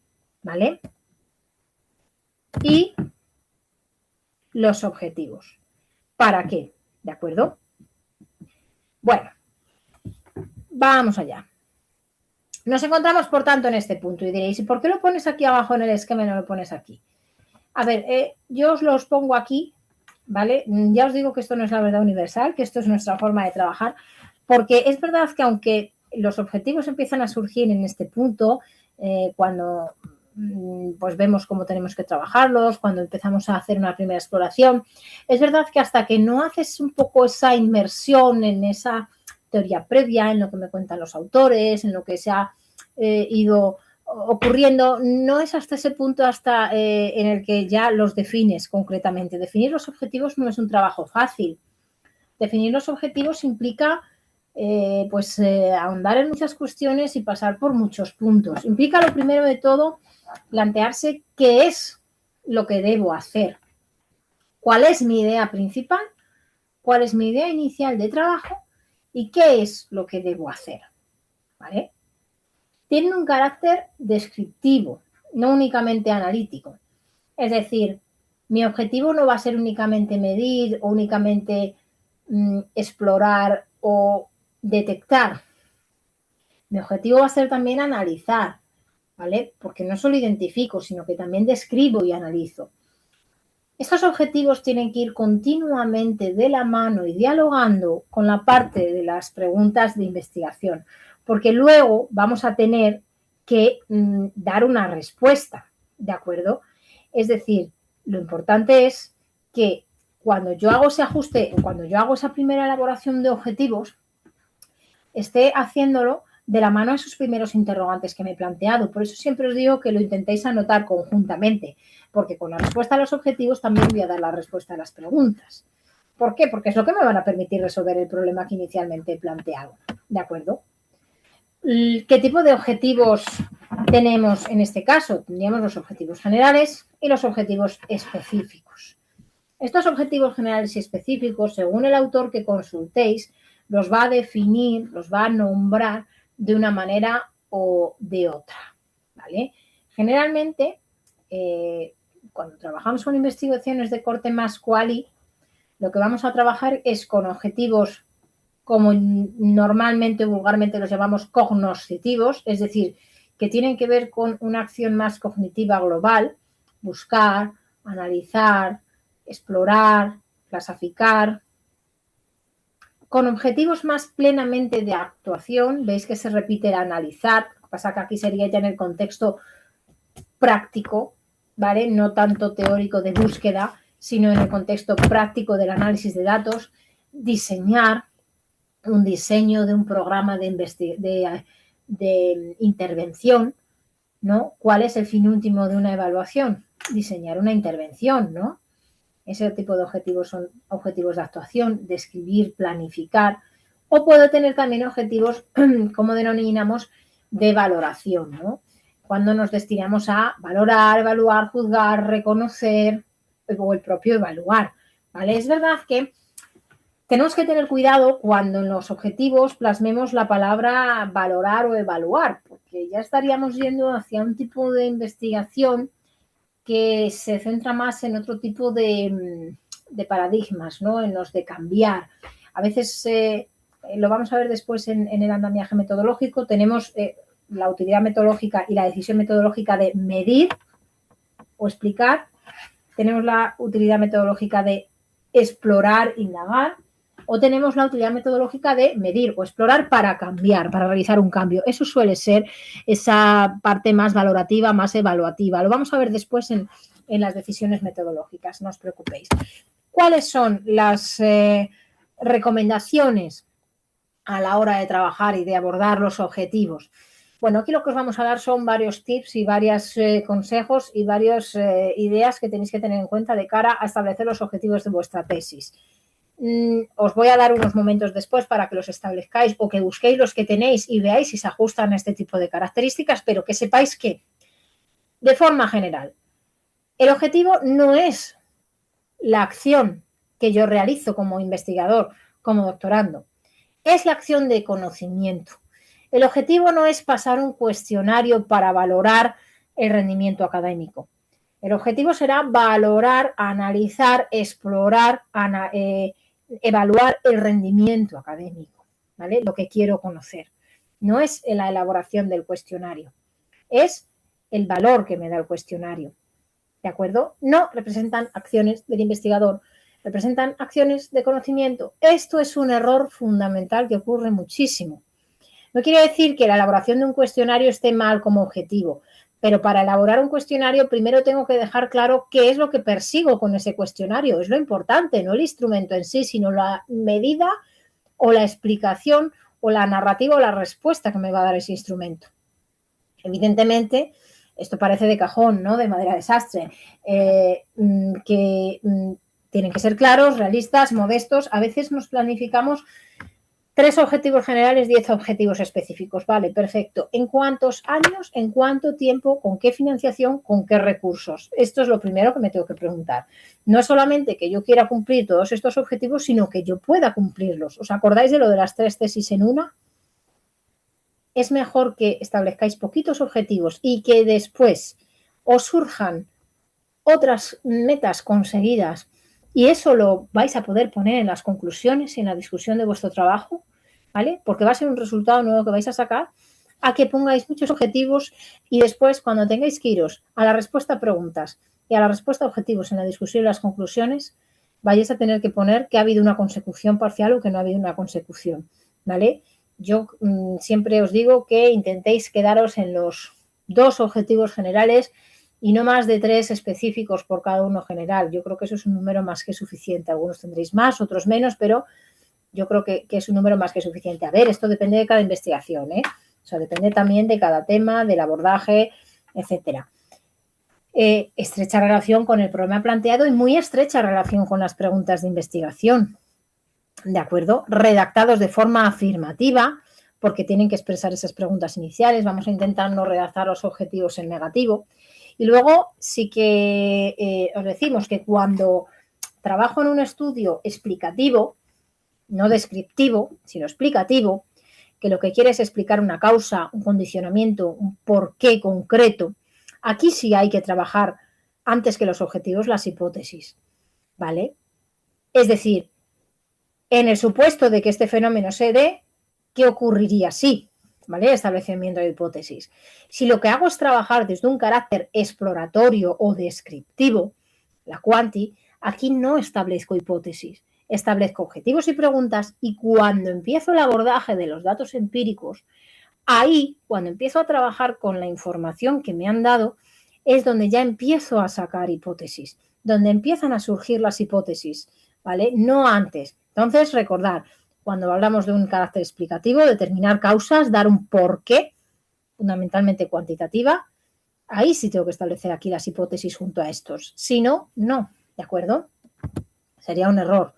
¿vale? Y los objetivos. ¿Para qué? ¿De acuerdo? Bueno, vamos allá. Nos encontramos, por tanto, en este punto y diréis, ¿y por qué lo pones aquí abajo en el esquema y no lo pones aquí? A ver, yo os los pongo aquí, ¿vale? Ya os digo que esto no es la verdad universal, que esto es nuestra forma de trabajar, porque es verdad que aunque los objetivos empiezan a surgir en este punto, cuando pues vemos cómo tenemos que trabajarlos, cuando empezamos a hacer una primera exploración, es verdad que hasta que no haces un poco esa inmersión en esa teoría previa, en lo que me cuentan los autores, en lo que se ha ido ocurriendo, no es hasta ese punto hasta en el que ya los defines concretamente. Definir los objetivos no es un trabajo fácil. Definir los objetivos implica ahondar en muchas cuestiones y pasar por muchos puntos. Implica, lo primero de todo, plantearse qué es lo que debo hacer, cuál es mi idea principal, cuál es mi idea inicial de trabajo y qué es lo que debo hacer, ¿vale? Tienen un carácter descriptivo, no únicamente analítico. Es decir, mi objetivo no va a ser únicamente medir o únicamente explorar o detectar. Mi objetivo va a ser también analizar, ¿vale? Porque no solo identifico, sino que también describo y analizo. Estos objetivos tienen que ir continuamente de la mano y dialogando con la parte de las preguntas de investigación, porque luego vamos a tener que dar una respuesta, ¿de acuerdo? Es decir, lo importante es que cuando yo hago ese ajuste, cuando yo hago esa primera elaboración de objetivos, esté haciéndolo de la mano a esos primeros interrogantes que me he planteado. Por eso siempre os digo que lo intentéis anotar conjuntamente, porque con la respuesta a los objetivos también voy a dar la respuesta a las preguntas. ¿Por qué? Porque es lo que me van a permitir resolver el problema que inicialmente he planteado. ¿De acuerdo? ¿Qué tipo de objetivos tenemos en este caso? Tendríamos los objetivos generales y los objetivos específicos. Estos objetivos generales y específicos, según el autor que consultéis, los va a definir, los va a nombrar de una manera o de otra, ¿vale? Generalmente, cuando trabajamos con investigaciones de corte más quali, lo que vamos a trabajar es con objetivos como normalmente, vulgarmente los llamamos cognoscitivos, es decir, que tienen que ver con una acción más cognitiva global, buscar, analizar, explorar, clasificar, con objetivos más plenamente de actuación. Veis que se repite el analizar, lo que pasa que aquí sería ya en el contexto práctico, ¿vale? No tanto teórico de búsqueda, sino en el contexto práctico del análisis de datos, diseñar un diseño de un programa de intervención, ¿no? ¿Cuál es el fin último de una evaluación? Diseñar una intervención, ¿no? Ese tipo de objetivos son objetivos de actuación, describir, planificar, o puedo tener también objetivos, como denominamos, de valoración, ¿no? Cuando nos destinamos a valorar, evaluar, juzgar, reconocer o el propio evaluar, ¿vale? Es verdad que tenemos que tener cuidado cuando en los objetivos plasmemos la palabra valorar o evaluar, porque ya estaríamos yendo hacia un tipo de investigación que se centra más en otro tipo de paradigmas, ¿no? En los de cambiar. A veces, lo vamos a ver después en el andamiaje metodológico, tenemos la utilidad metodológica y la decisión metodológica de medir o explicar. Tenemos la utilidad metodológica de explorar, indagar. O tenemos la utilidad metodológica de medir o explorar para cambiar, para realizar un cambio. Eso suele ser esa parte más valorativa, más evaluativa. Lo vamos a ver después en las decisiones metodológicas, no os preocupéis. ¿Cuáles son las recomendaciones a la hora de trabajar y de abordar los objetivos? Bueno, aquí lo que os vamos a dar son varios tips y varios consejos y varias ideas que tenéis que tener en cuenta de cara a establecer los objetivos de vuestra tesis. Os voy a dar unos momentos después para que los establezcáis o que busquéis los que tenéis y veáis si se ajustan a este tipo de características, pero que sepáis que, de forma general, el objetivo no es la acción que yo realizo como investigador, como doctorando, es la acción de conocimiento. El objetivo no es pasar un cuestionario para valorar el rendimiento académico. El objetivo será valorar, analizar, explorar, evaluar el rendimiento académico, ¿vale? Lo que quiero conocer. No es la elaboración del cuestionario, es el valor que me da el cuestionario, ¿de acuerdo? No representan acciones del investigador, representan acciones de conocimiento. Esto es un error fundamental que ocurre muchísimo. No quiere decir que la elaboración de un cuestionario esté mal como objetivo, pero para elaborar un cuestionario primero tengo que dejar claro qué es lo que persigo con ese cuestionario. Es lo importante, no el instrumento en sí, sino la medida o la explicación o la narrativa o la respuesta que me va a dar ese instrumento. Evidentemente, esto parece de cajón, ¿no? De madera desastre, que tienen que ser claros, realistas, modestos. A veces nos planificamos 3 objetivos generales, 10 objetivos específicos. Vale, perfecto. ¿En cuántos años? ¿En cuánto tiempo? ¿Con qué financiación? ¿Con qué recursos? Esto es lo primero que me tengo que preguntar. No es solamente que yo quiera cumplir todos estos objetivos, sino que yo pueda cumplirlos. ¿Os acordáis de lo de las 3 tesis en una? Es mejor que establezcáis poquitos objetivos y que después os surjan otras metas conseguidas y eso lo vais a poder poner en las conclusiones y en la discusión de vuestro trabajo, ¿vale? Porque va a ser un resultado nuevo que vais a sacar, a que pongáis muchos objetivos y después cuando tengáis que iros a la respuesta a preguntas y a la respuesta a objetivos en la discusión y las conclusiones, vais a tener que poner que ha habido una consecución parcial o que no ha habido una consecución, ¿vale? Yo siempre os digo que intentéis quedaros en los 2 objetivos generales y no más de 3 específicos por cada uno general. Yo creo que eso es un número más que suficiente. Algunos tendréis más, otros menos, pero yo creo que es un número más que suficiente. A ver, esto depende de cada investigación, ¿eh? O sea, depende también de cada tema, del abordaje, etcétera. Estrecha relación con el problema planteado y muy estrecha relación con las preguntas de investigación. ¿De acuerdo? Redactados de forma afirmativa, porque tienen que expresar esas preguntas iniciales. Vamos a intentar no redactar los objetivos en negativo. Y luego sí que os decimos que cuando trabajo en un estudio explicativo, no descriptivo, sino explicativo, que lo que quiere es explicar una causa, un condicionamiento, un porqué concreto, aquí sí hay que trabajar antes que los objetivos las hipótesis, ¿vale? Es decir, en el supuesto de que este fenómeno se dé, ¿qué ocurriría si? ¿Vale? Establecimiento de hipótesis. Si lo que hago es trabajar desde un carácter exploratorio o descriptivo, la quanti, aquí no establezco hipótesis, establezco objetivos y preguntas y cuando empiezo el abordaje de los datos empíricos, ahí, cuando empiezo a trabajar con la información que me han dado, es donde ya empiezo a sacar hipótesis, donde empiezan a surgir las hipótesis, ¿vale? No antes. Entonces, recordar, cuando hablamos de un carácter explicativo, determinar causas, dar un porqué, fundamentalmente cuantitativa, ahí sí tengo que establecer aquí las hipótesis junto a estos. Si no, no, ¿de acuerdo? Sería un error.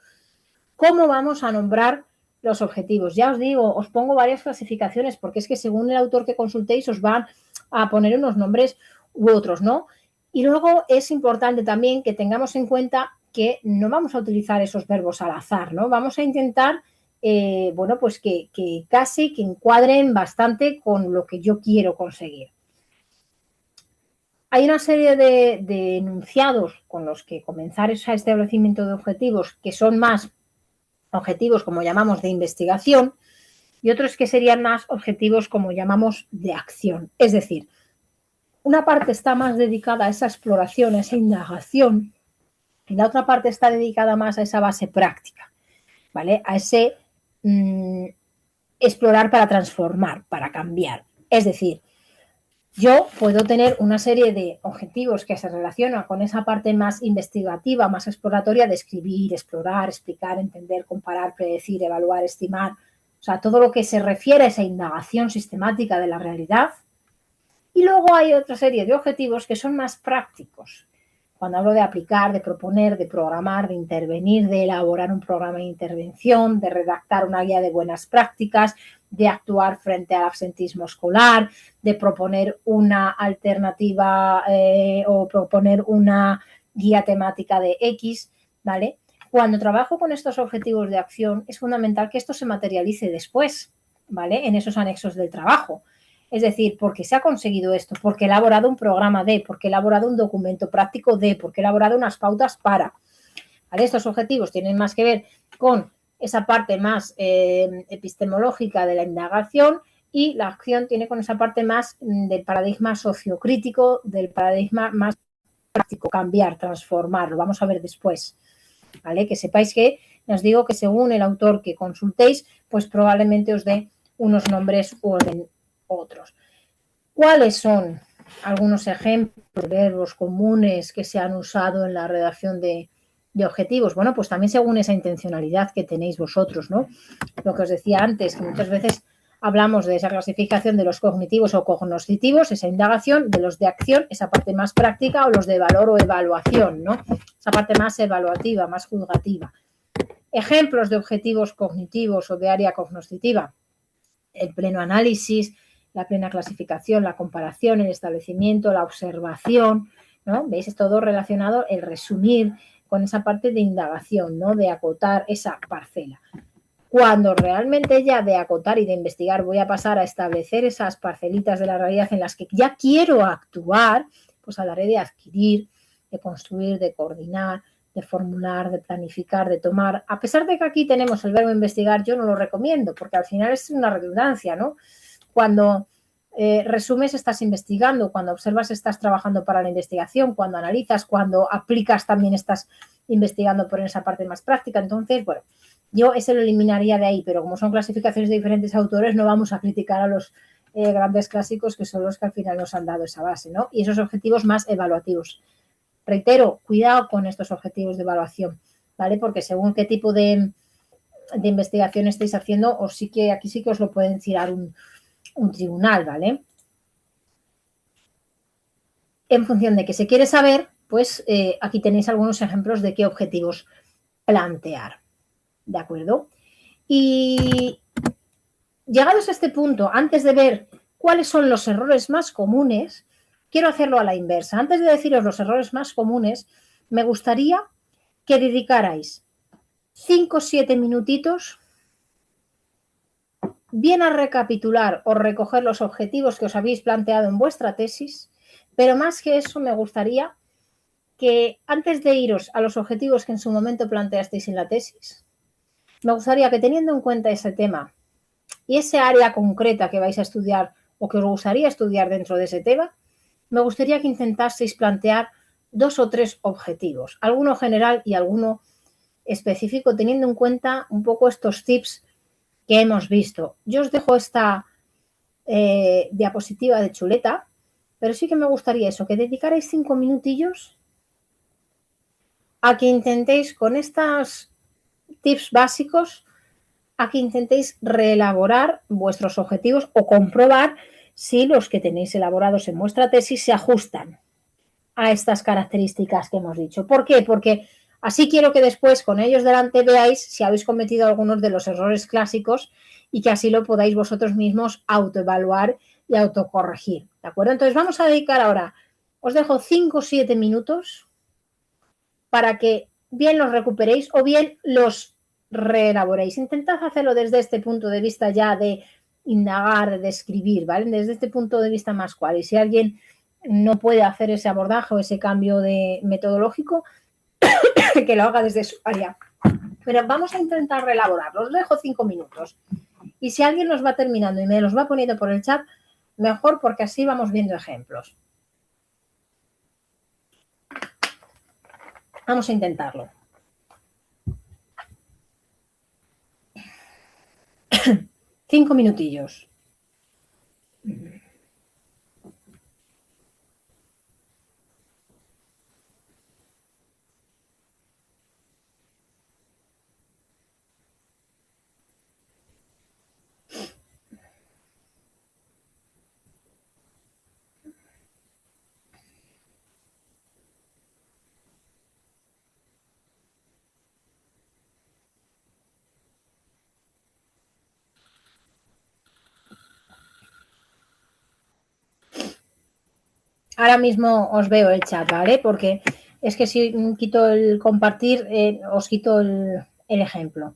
¿Cómo vamos a nombrar los objetivos? Ya os digo, os pongo varias clasificaciones porque es que según el autor que consultéis os van a poner unos nombres u otros, ¿no? Y luego es importante también que tengamos en cuenta que no vamos a utilizar esos verbos al azar, ¿no? Vamos a intentar, bueno, pues que casi que encuadren bastante con lo que yo quiero conseguir. Hay una serie de enunciados con los que comenzar ese establecimiento de objetivos que son más objetivos, como llamamos, de investigación y otros que serían más objetivos, como llamamos, de acción. Es decir, una parte está más dedicada a esa exploración, a esa indagación y la otra parte está dedicada más a esa base práctica, ¿vale? A ese explorar para transformar, para cambiar. Es decir, yo puedo tener una serie de objetivos que se relacionan con esa parte más investigativa, más exploratoria de escribir, explorar, explicar, entender, comparar, predecir, evaluar, estimar. O sea, todo lo que se refiere a esa indagación sistemática de la realidad. Y luego hay otra serie de objetivos que son más prácticos. Cuando hablo de aplicar, de proponer, de programar, de intervenir, de elaborar un programa de intervención, de redactar una guía de buenas prácticas, de actuar frente al absentismo escolar, de proponer una alternativa o proponer una guía temática de X, ¿vale? Cuando trabajo con estos objetivos de acción es fundamental que esto se materialice después, ¿vale? En esos anexos del trabajo. Es decir, porque se ha conseguido esto, porque he elaborado un programa de, porque he elaborado un documento práctico de, porque he elaborado unas pautas para. ¿Vale? Estos objetivos tienen más que ver con esa parte más epistemológica de la indagación y la acción tiene con esa parte más del paradigma sociocrítico, del paradigma más práctico, cambiar, transformar, lo vamos a ver después. ¿Vale? Que sepáis que os digo que según el autor que consultéis, pues probablemente os dé unos nombres u otros. ¿Cuáles son algunos ejemplos de verbos comunes que se han usado en la redacción de objetivos? Bueno, pues también según esa intencionalidad que tenéis vosotros, ¿no? Lo que os decía antes, que muchas veces hablamos de esa clasificación de los cognitivos o cognoscitivos, esa indagación, de los de acción, esa parte más práctica, o los de valor o evaluación, ¿no? Esa parte más evaluativa, más juzgativa. Ejemplos de objetivos cognitivos o de área cognoscitiva: el pleno análisis, la plena clasificación, la comparación, el establecimiento, la observación, ¿no? ¿Veis? Es todo relacionado, el resumir, con esa parte de indagación, ¿no? De acotar esa parcela. Cuando realmente ya de acotar y de investigar voy a pasar a establecer esas parcelitas de la realidad en las que ya quiero actuar, pues hablaré de adquirir, de construir, de coordinar, de formular, de planificar, de tomar. A pesar de que aquí tenemos el verbo investigar, yo no lo recomiendo, porque al final es una redundancia, ¿no? Cuando resumes estás investigando, cuando observas estás trabajando para la investigación, cuando analizas, cuando aplicas también estás investigando por esa parte más práctica. Entonces, bueno, yo ese lo eliminaría de ahí, pero como son clasificaciones de diferentes autores, no vamos a criticar a los grandes clásicos, que son los que al final nos han dado esa base, ¿no? Y esos objetivos más evaluativos. Reitero, cuidado con estos objetivos de evaluación, ¿vale? Porque según qué tipo de investigación estáis haciendo, o sí que aquí sí que os lo pueden tirar un tribunal, ¿vale? En función de qué se quiere saber, pues aquí tenéis algunos ejemplos de qué objetivos plantear, ¿de acuerdo? Y llegados a este punto, antes de ver cuáles son los errores más comunes, quiero hacerlo a la inversa. Antes de deciros los errores más comunes, me gustaría que dedicarais 5 o 7 minutitos bien a recapitular o recoger los objetivos que os habéis planteado en vuestra tesis, pero más que eso me gustaría que antes de iros a los objetivos que en su momento planteasteis en la tesis, me gustaría que, teniendo en cuenta ese tema y ese área concreta que vais a estudiar o que os gustaría estudiar dentro de ese tema, me gustaría que intentaseis plantear 2 o 3 objetivos, alguno general y alguno específico, teniendo en cuenta un poco estos tips que hemos visto. Yo os dejo esta diapositiva de chuleta, pero sí que me gustaría eso, que dedicarais 5 minutillos a que intentéis con estos tips básicos, a que intentéis reelaborar vuestros objetivos o comprobar si los que tenéis elaborados en vuestra tesis se ajustan a estas características que hemos dicho. ¿Por qué? Porque así quiero que después con ellos delante veáis si habéis cometido algunos de los errores clásicos y que así lo podáis vosotros mismos autoevaluar y autocorregir. ¿De acuerdo? Entonces vamos a dedicar ahora, os dejo 5 o 7 minutos para que bien los recuperéis o bien los reelaboréis. Intentad hacerlo desde este punto de vista ya de indagar, de escribir, ¿vale? Desde este punto de vista más cual. Y si alguien no puede hacer ese abordaje o ese cambio de metodológico, que lo haga desde su área. Pero vamos a intentar reelaborar. Os dejo 5 minutos. Y si alguien los va terminando y me los va poniendo por el chat, mejor, porque así vamos viendo ejemplos. Vamos a intentarlo. 5 minutillos. Ahora mismo os veo el chat, ¿vale? Porque es que si quito el compartir, os quito el ejemplo.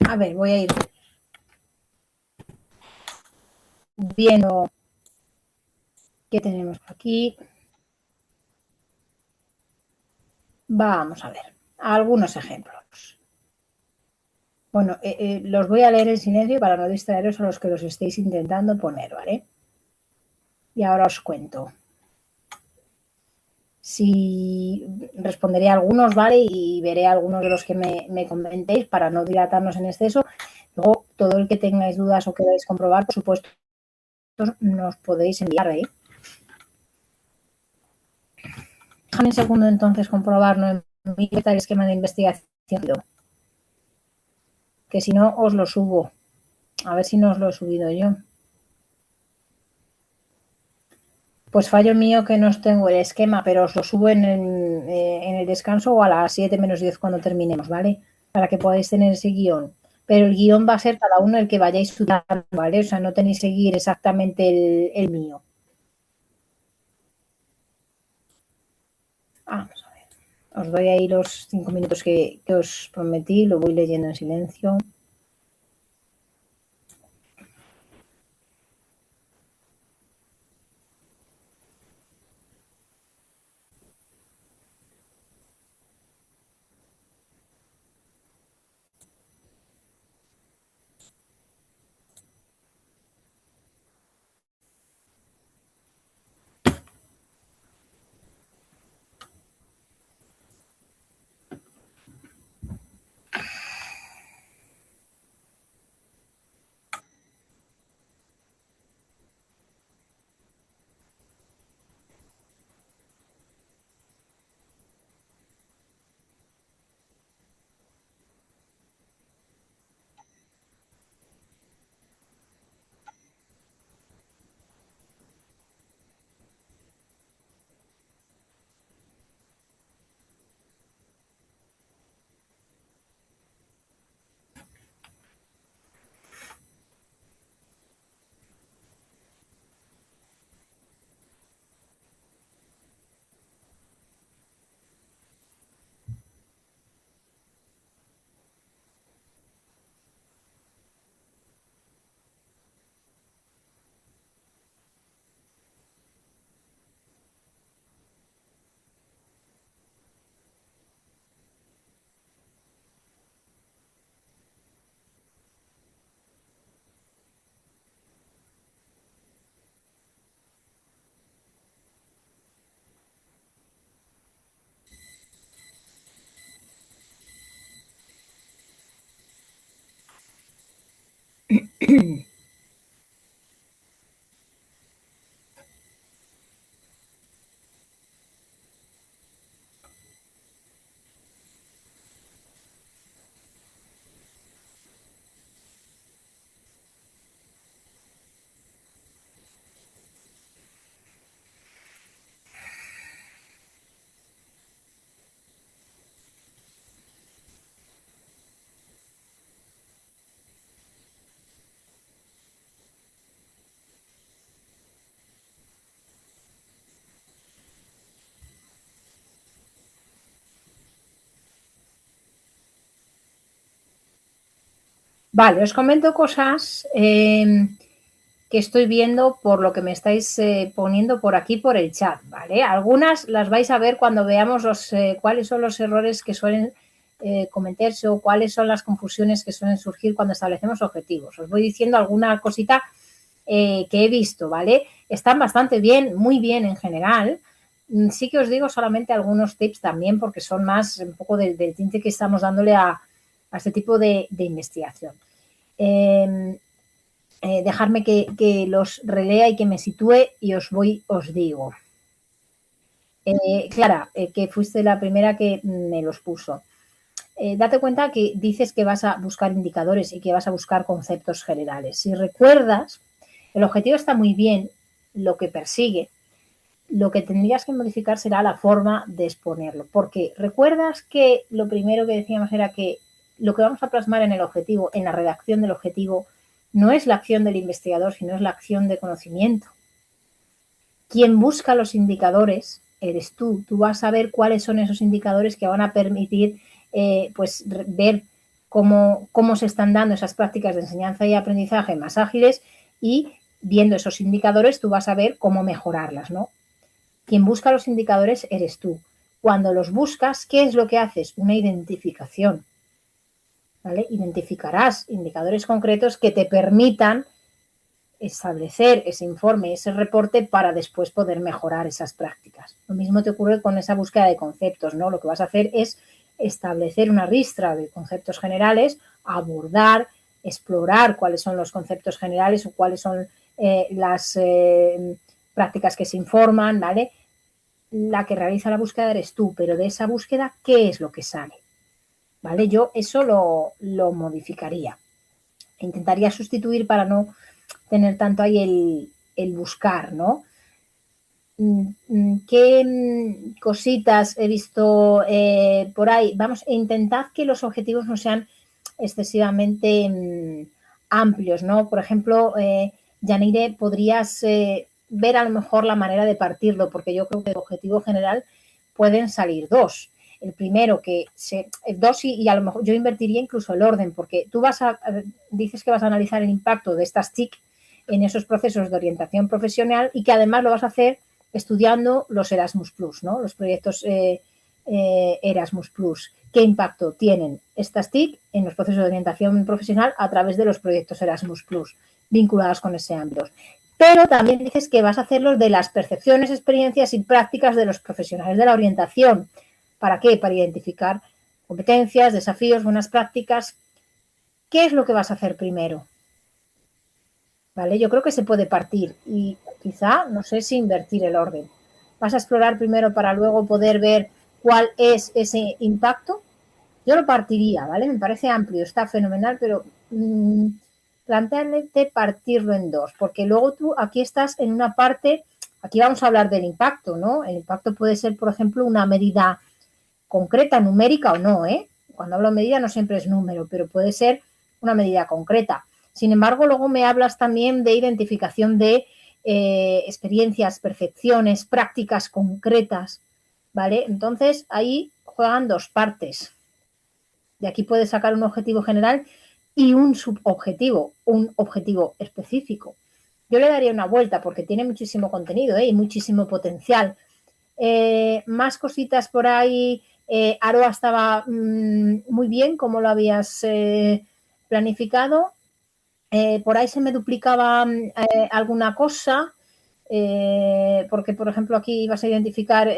A ver, voy a ir viendo qué tenemos aquí. Vamos a ver algunos ejemplos. Bueno, los voy a leer en silencio para no distraeros a los que los estéis intentando poner, ¿vale? Y ahora os cuento. Si responderé a algunos, ¿vale? Y veré algunos de los que me comentéis para no dilatarnos en exceso. Luego, todo el que tengáis dudas o queráis comprobar, por supuesto, nos podéis enviar, ¿eh? Déjame un segundo entonces comprobar, no en mi el esquema de investigación, que si no os lo subo. A ver si no os lo he subido yo. Pues fallo mío que no os tengo el esquema, pero os lo subo en el descanso o a las 7 menos 10 cuando terminemos, ¿vale? Para que podáis tener ese guión. Pero el guión va a ser cada uno el que vayáis estudiando, ¿vale? O sea, no tenéis que seguir exactamente el mío. Vamos a ver. Os doy ahí los 5 minutos que os prometí, lo voy leyendo en silencio. Vale, os comento cosas que estoy viendo por lo que me estáis poniendo por aquí por el chat, ¿vale? Algunas las vais a ver cuando veamos cuáles son los errores que suelen cometerse o cuáles son las confusiones que suelen surgir cuando establecemos objetivos. Os voy diciendo alguna cosita que he visto, ¿vale? Están bastante bien, muy bien en general. Sí que os digo solamente algunos tips también porque son más un poco del tinte que estamos dándole a este tipo de investigación. Dejarme que los relea y que me sitúe y os digo. Clara, que fuiste la primera que me los puso. Date cuenta que dices que vas a buscar indicadores y que vas a buscar conceptos generales. Si recuerdas, el objetivo está muy bien, lo que persigue. lo que tendrías que modificar será la forma de exponerlo. Porque recuerdas que lo primero que decíamos era que lo que vamos a plasmar en el objetivo, en la redacción del objetivo, no es la acción del investigador, sino es la acción de conocimiento. Quien busca los indicadores eres tú. Tú vas a ver cuáles son esos indicadores que van a permitir pues ver cómo se están dando esas prácticas de enseñanza y aprendizaje más ágiles, y viendo esos indicadores tú vas a ver cómo mejorarlas, ¿no? Quien busca los indicadores eres tú. Cuando los buscas, ¿qué es lo que haces? Una identificación, ¿vale? Identificarás indicadores concretos que te permitan establecer ese informe, ese reporte, para después poder mejorar esas prácticas. Lo mismo te ocurre con esa búsqueda de conceptos, ¿no? Lo que vas a hacer es establecer una ristra de conceptos generales, abordar, explorar cuáles son los conceptos generales o cuáles son las prácticas que se informan, ¿vale? La que realiza la búsqueda eres tú, pero de esa búsqueda, ¿qué es lo que sale? ¿Vale? Yo eso lo modificaría. Intentaría sustituir para no tener tanto ahí el buscar, ¿no? ¿Qué cositas he visto por ahí? Vamos, intentad que los objetivos no sean excesivamente amplios, ¿no? Por ejemplo, Yanire, podrías ver a lo mejor la manera de partirlo, porque yo creo que el objetivo general pueden salir dos. El primero, dos, y a lo mejor yo invertiría incluso el orden, porque tú dices que vas a analizar el impacto de estas TIC en esos procesos de orientación profesional, y que además lo vas a hacer estudiando los Erasmus+, ¿no? Los proyectos Erasmus+. ¿Qué impacto tienen estas TIC en los procesos de orientación profesional a través de los proyectos Erasmus+, vinculados con ese ámbito? Pero también dices que vas a hacerlos de las percepciones, experiencias y prácticas de los profesionales de la orientación. ¿Para qué? Para identificar competencias, desafíos, buenas prácticas. ¿Qué es lo que vas a hacer primero? ¿Vale? Yo creo que se puede partir, y quizá, no sé si invertir el orden. ¿Vas a explorar primero para luego poder ver cuál es ese impacto? Yo lo partiría, ¿vale? Me parece amplio, está fenomenal, pero plantearte partirlo en dos, porque luego tú aquí estás en una parte, aquí vamos a hablar del impacto, ¿no? El impacto puede ser, por ejemplo, una medida concreta, numérica o no, ¿eh? Cuando hablo de medida no siempre es número, pero puede ser una medida concreta. Sin embargo, luego me hablas también de identificación de experiencias, percepciones, prácticas concretas, ¿vale? Entonces, ahí juegan dos partes. De aquí puedes sacar un objetivo general y un subobjetivo, un objetivo específico. Yo le daría una vuelta porque tiene muchísimo contenido y muchísimo potencial. Más cositas por ahí. Aroa estaba muy bien, como lo habías planificado. Por ahí se me duplicaba alguna cosa, porque, por ejemplo, aquí ibas a identificar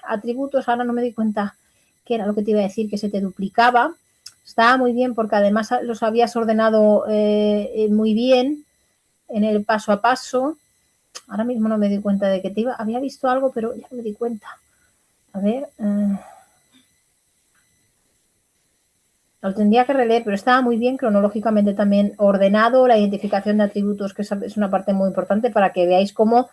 atributos. Ahora no me di cuenta qué era lo que te iba a decir, que se te duplicaba. Estaba muy bien porque además los habías ordenado muy bien en el paso a paso. Ahora mismo no me di cuenta de que había visto algo, pero ya me di cuenta. A ver. Lo tendría que releer, pero estaba muy bien cronológicamente también ordenado. La identificación de atributos, que es una parte muy importante para que veáis cómo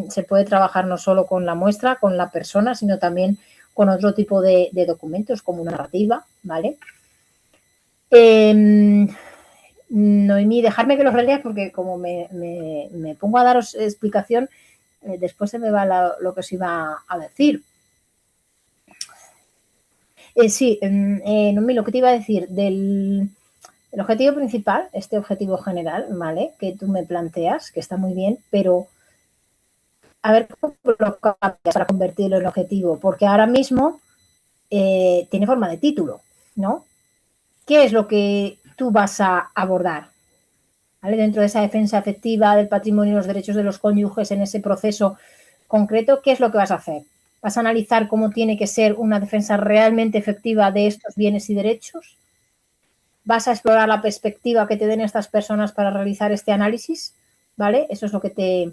se puede trabajar no solo con la muestra, con la persona, sino también con otro tipo de documentos, como una narrativa, ¿vale? Noemí, dejadme que los relea, porque como me pongo a daros explicación, después se me va lo que os iba a decir. Sí, Noemí, lo que te iba a decir el objetivo principal, este objetivo general, ¿vale? Que tú me planteas, que está muy bien, pero a ver cómo lo cambias para convertirlo en objetivo, porque ahora mismo tiene forma de título, ¿no? ¿Qué es lo que tú vas a abordar? ¿Vale? Dentro de esa defensa efectiva del patrimonio y los derechos de los cónyuges en ese proceso concreto, ¿qué es lo que vas a hacer? ¿Vas a analizar cómo tiene que ser una defensa realmente efectiva de estos bienes y derechos? ¿Vas a explorar la perspectiva que te den estas personas para realizar este análisis? ¿Vale? Eso es lo que te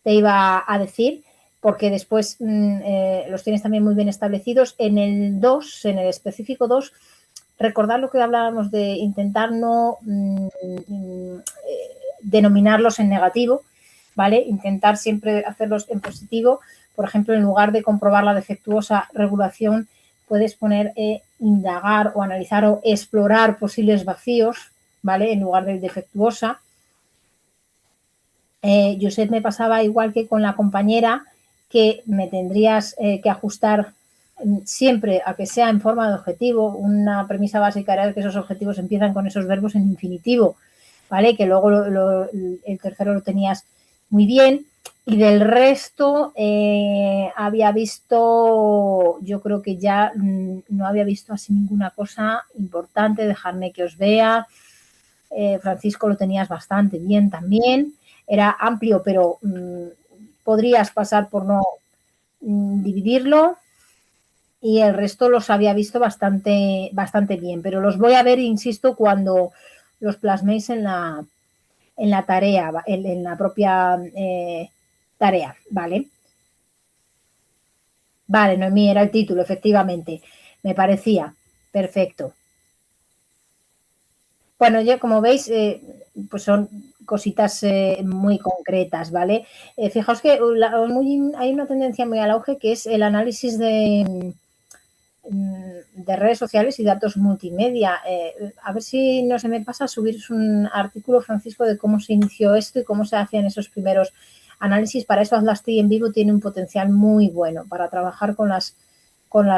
iba a decir, porque después los tienes también muy bien establecidos. En el 2, en el específico 2, recordad lo que hablábamos de intentar no denominarlos en negativo, ¿vale? Intentar siempre hacerlos en positivo. Por ejemplo, en lugar de comprobar la defectuosa regulación, puedes poner indagar o analizar o explorar posibles vacíos, ¿vale? En lugar de defectuosa. Josep me pasaba igual que con la compañera, que me tendrías que ajustar siempre a que sea en forma de objetivo. Una premisa básica era que esos objetivos empiezan con esos verbos en infinitivo, ¿vale? Que luego el tercero lo tenías muy bien. Y del resto había visto, yo creo que ya no había visto así ninguna cosa importante. Dejadme que os vea. Francisco, lo tenías bastante bien también. Era amplio, pero podrías pasar por no dividirlo. Y el resto los había visto bastante bien, pero los voy a ver, insisto, cuando los plasméis en la tarea, en la propia tarea, ¿vale? Vale, Noemí, era el título, efectivamente, me parecía perfecto. Bueno, ya como veis, pues son cositas muy concretas, ¿vale? Fijaos que hay una tendencia muy al auge, que es el análisis de redes sociales y datos multimedia. A ver si no se me pasa subir un artículo, Francisco, de cómo se inició esto y cómo se hacían esos primeros análisis. Para eso Atlasti en vivo tiene un potencial muy bueno para trabajar con las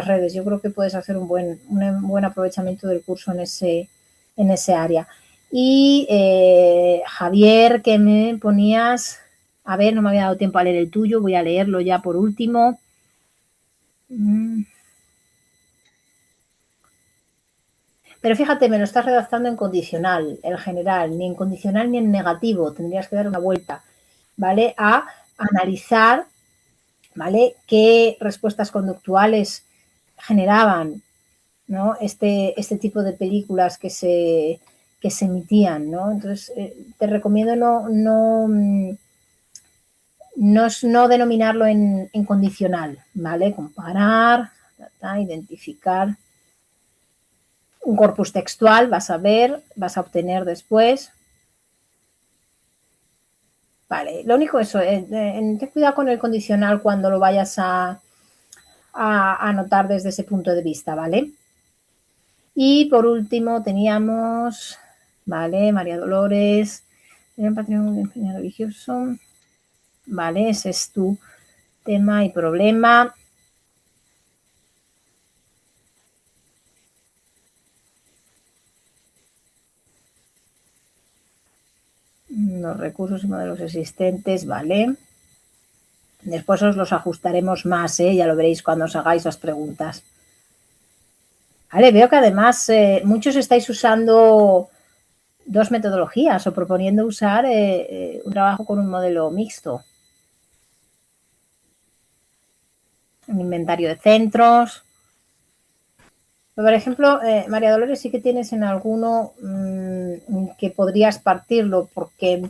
redes. Yo creo que puedes hacer un buen aprovechamiento del curso en ese área. Y Javier, que me ponías, a ver, no me había dado tiempo a leer el tuyo, voy a leerlo ya por último. Pero fíjate, me lo estás redactando en condicional, en general, ni en condicional ni en negativo, tendrías que dar una vuelta, ¿vale? A analizar, ¿vale? Qué respuestas conductuales generaban, ¿no? Este tipo de películas que se emitían, ¿no? Entonces, te recomiendo no denominarlo en condicional, ¿vale? Comparar, identificar un corpus textual, vas a obtener después. Vale, lo único es eso, ten cuidado con el condicional cuando lo vayas a anotar desde ese punto de vista, ¿vale? Y por último teníamos, ¿vale? María Dolores, el patrimonio religioso, ¿vale? Ese es tu tema y problema. Los recursos y modelos existentes, ¿vale? Después os los ajustaremos más, ya lo veréis cuando os hagáis las preguntas. Vale, veo que además muchos estáis usando dos metodologías o proponiendo usar un trabajo con un modelo mixto. Un inventario de centros. Por ejemplo, María Dolores, sí que tienes en alguno que podrías partirlo porque,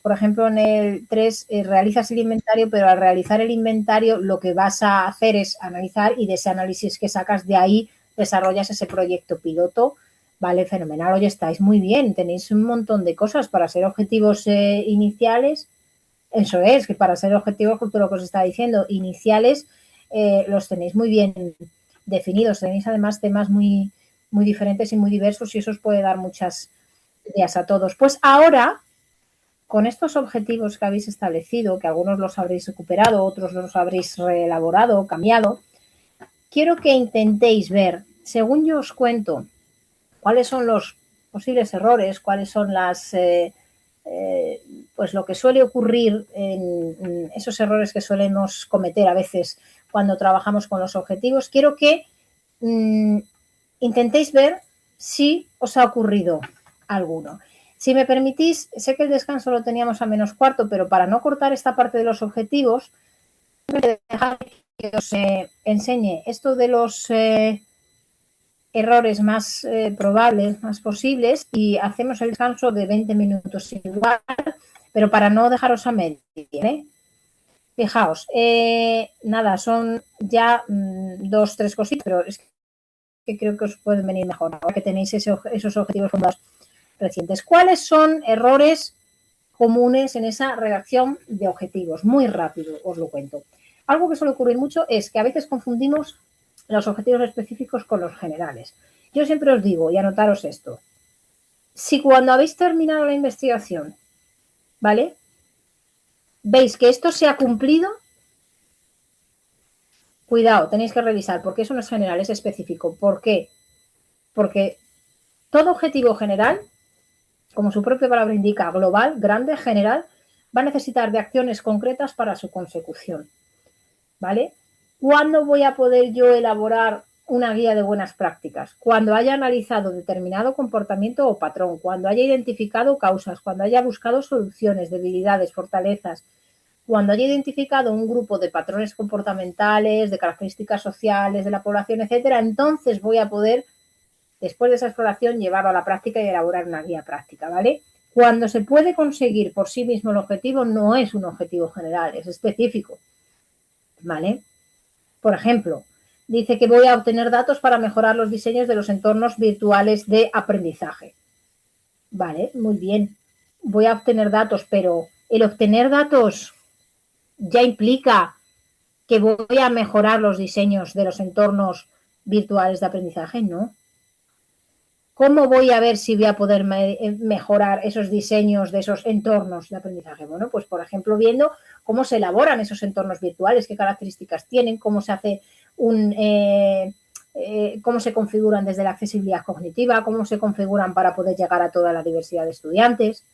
por ejemplo, en el 3 realizas el inventario, pero al realizar el inventario lo que vas a hacer es analizar y de ese análisis que sacas de ahí desarrollas ese proyecto piloto. Vale, fenomenal. Oye, estáis muy bien. Tenéis un montón de cosas para ser objetivos iniciales. Eso es, que para ser objetivos, justo lo que os estaba diciendo, iniciales, los tenéis muy bien definidos. Tenéis además temas muy, muy diferentes y muy diversos y eso os puede dar muchas ideas a todos. Pues ahora, con estos objetivos que habéis establecido, que algunos los habréis recuperado, otros los habréis reelaborado, cambiado, quiero que intentéis ver, según yo os cuento, cuáles son los posibles errores, cuáles son las pues lo que suele ocurrir en esos errores que solemos cometer a veces cuando trabajamos con los objetivos. Quiero que intentéis ver si os ha ocurrido alguno. Si me permitís, sé que el descanso lo teníamos a -4, pero para no cortar esta parte de los objetivos, dejad que os enseñe esto de los errores más probables, más posibles, y hacemos el descanso de 20 minutos igual, pero para no dejaros a medio, ¿eh? Fijaos, nada, son ya 2, 3 cositas, pero es que creo que os pueden venir mejor ahora que tenéis esos objetivos fundados recientes. ¿Cuáles son errores comunes en esa redacción de objetivos. Muy rápido os lo cuento. Algo que suele ocurrir mucho es que a veces confundimos los objetivos específicos con los generales. Yo siempre os digo, y anotaros esto, si cuando habéis terminado la investigación, ¿vale?, veis que esto se ha cumplido, cuidado, tenéis que revisar, porque eso no es general, es específico. ¿Por qué? Porque todo objetivo general, como su propia palabra indica, global, grande, general, va a necesitar de acciones concretas para su consecución, ¿vale? ¿Cuándo voy a poder yo elaborar una guía de buenas prácticas? Cuando haya analizado determinado comportamiento o patrón, cuando haya identificado causas, cuando haya buscado soluciones, debilidades, fortalezas, cuando haya identificado un grupo de patrones comportamentales, de características sociales de la población, etcétera, entonces voy a poder, después de esa exploración, llevarlo a la práctica y elaborar una guía práctica, ¿vale? Cuando se puede conseguir por sí mismo el objetivo, no es un objetivo general, es específico, ¿vale? Por ejemplo, dice que voy a obtener datos para mejorar los diseños de los entornos virtuales de aprendizaje. Vale, muy bien. Voy a obtener datos, pero el obtener datos ya implica que voy a mejorar los diseños de los entornos virtuales de aprendizaje, ¿no? ¿Cómo voy a ver si voy a poder mejorar esos diseños de esos entornos de aprendizaje? Bueno, pues por ejemplo, viendo cómo se elaboran esos entornos virtuales, qué características tienen, cómo se hace cómo se configuran desde la accesibilidad cognitiva, cómo se configuran para poder llegar a toda la diversidad de estudiantes,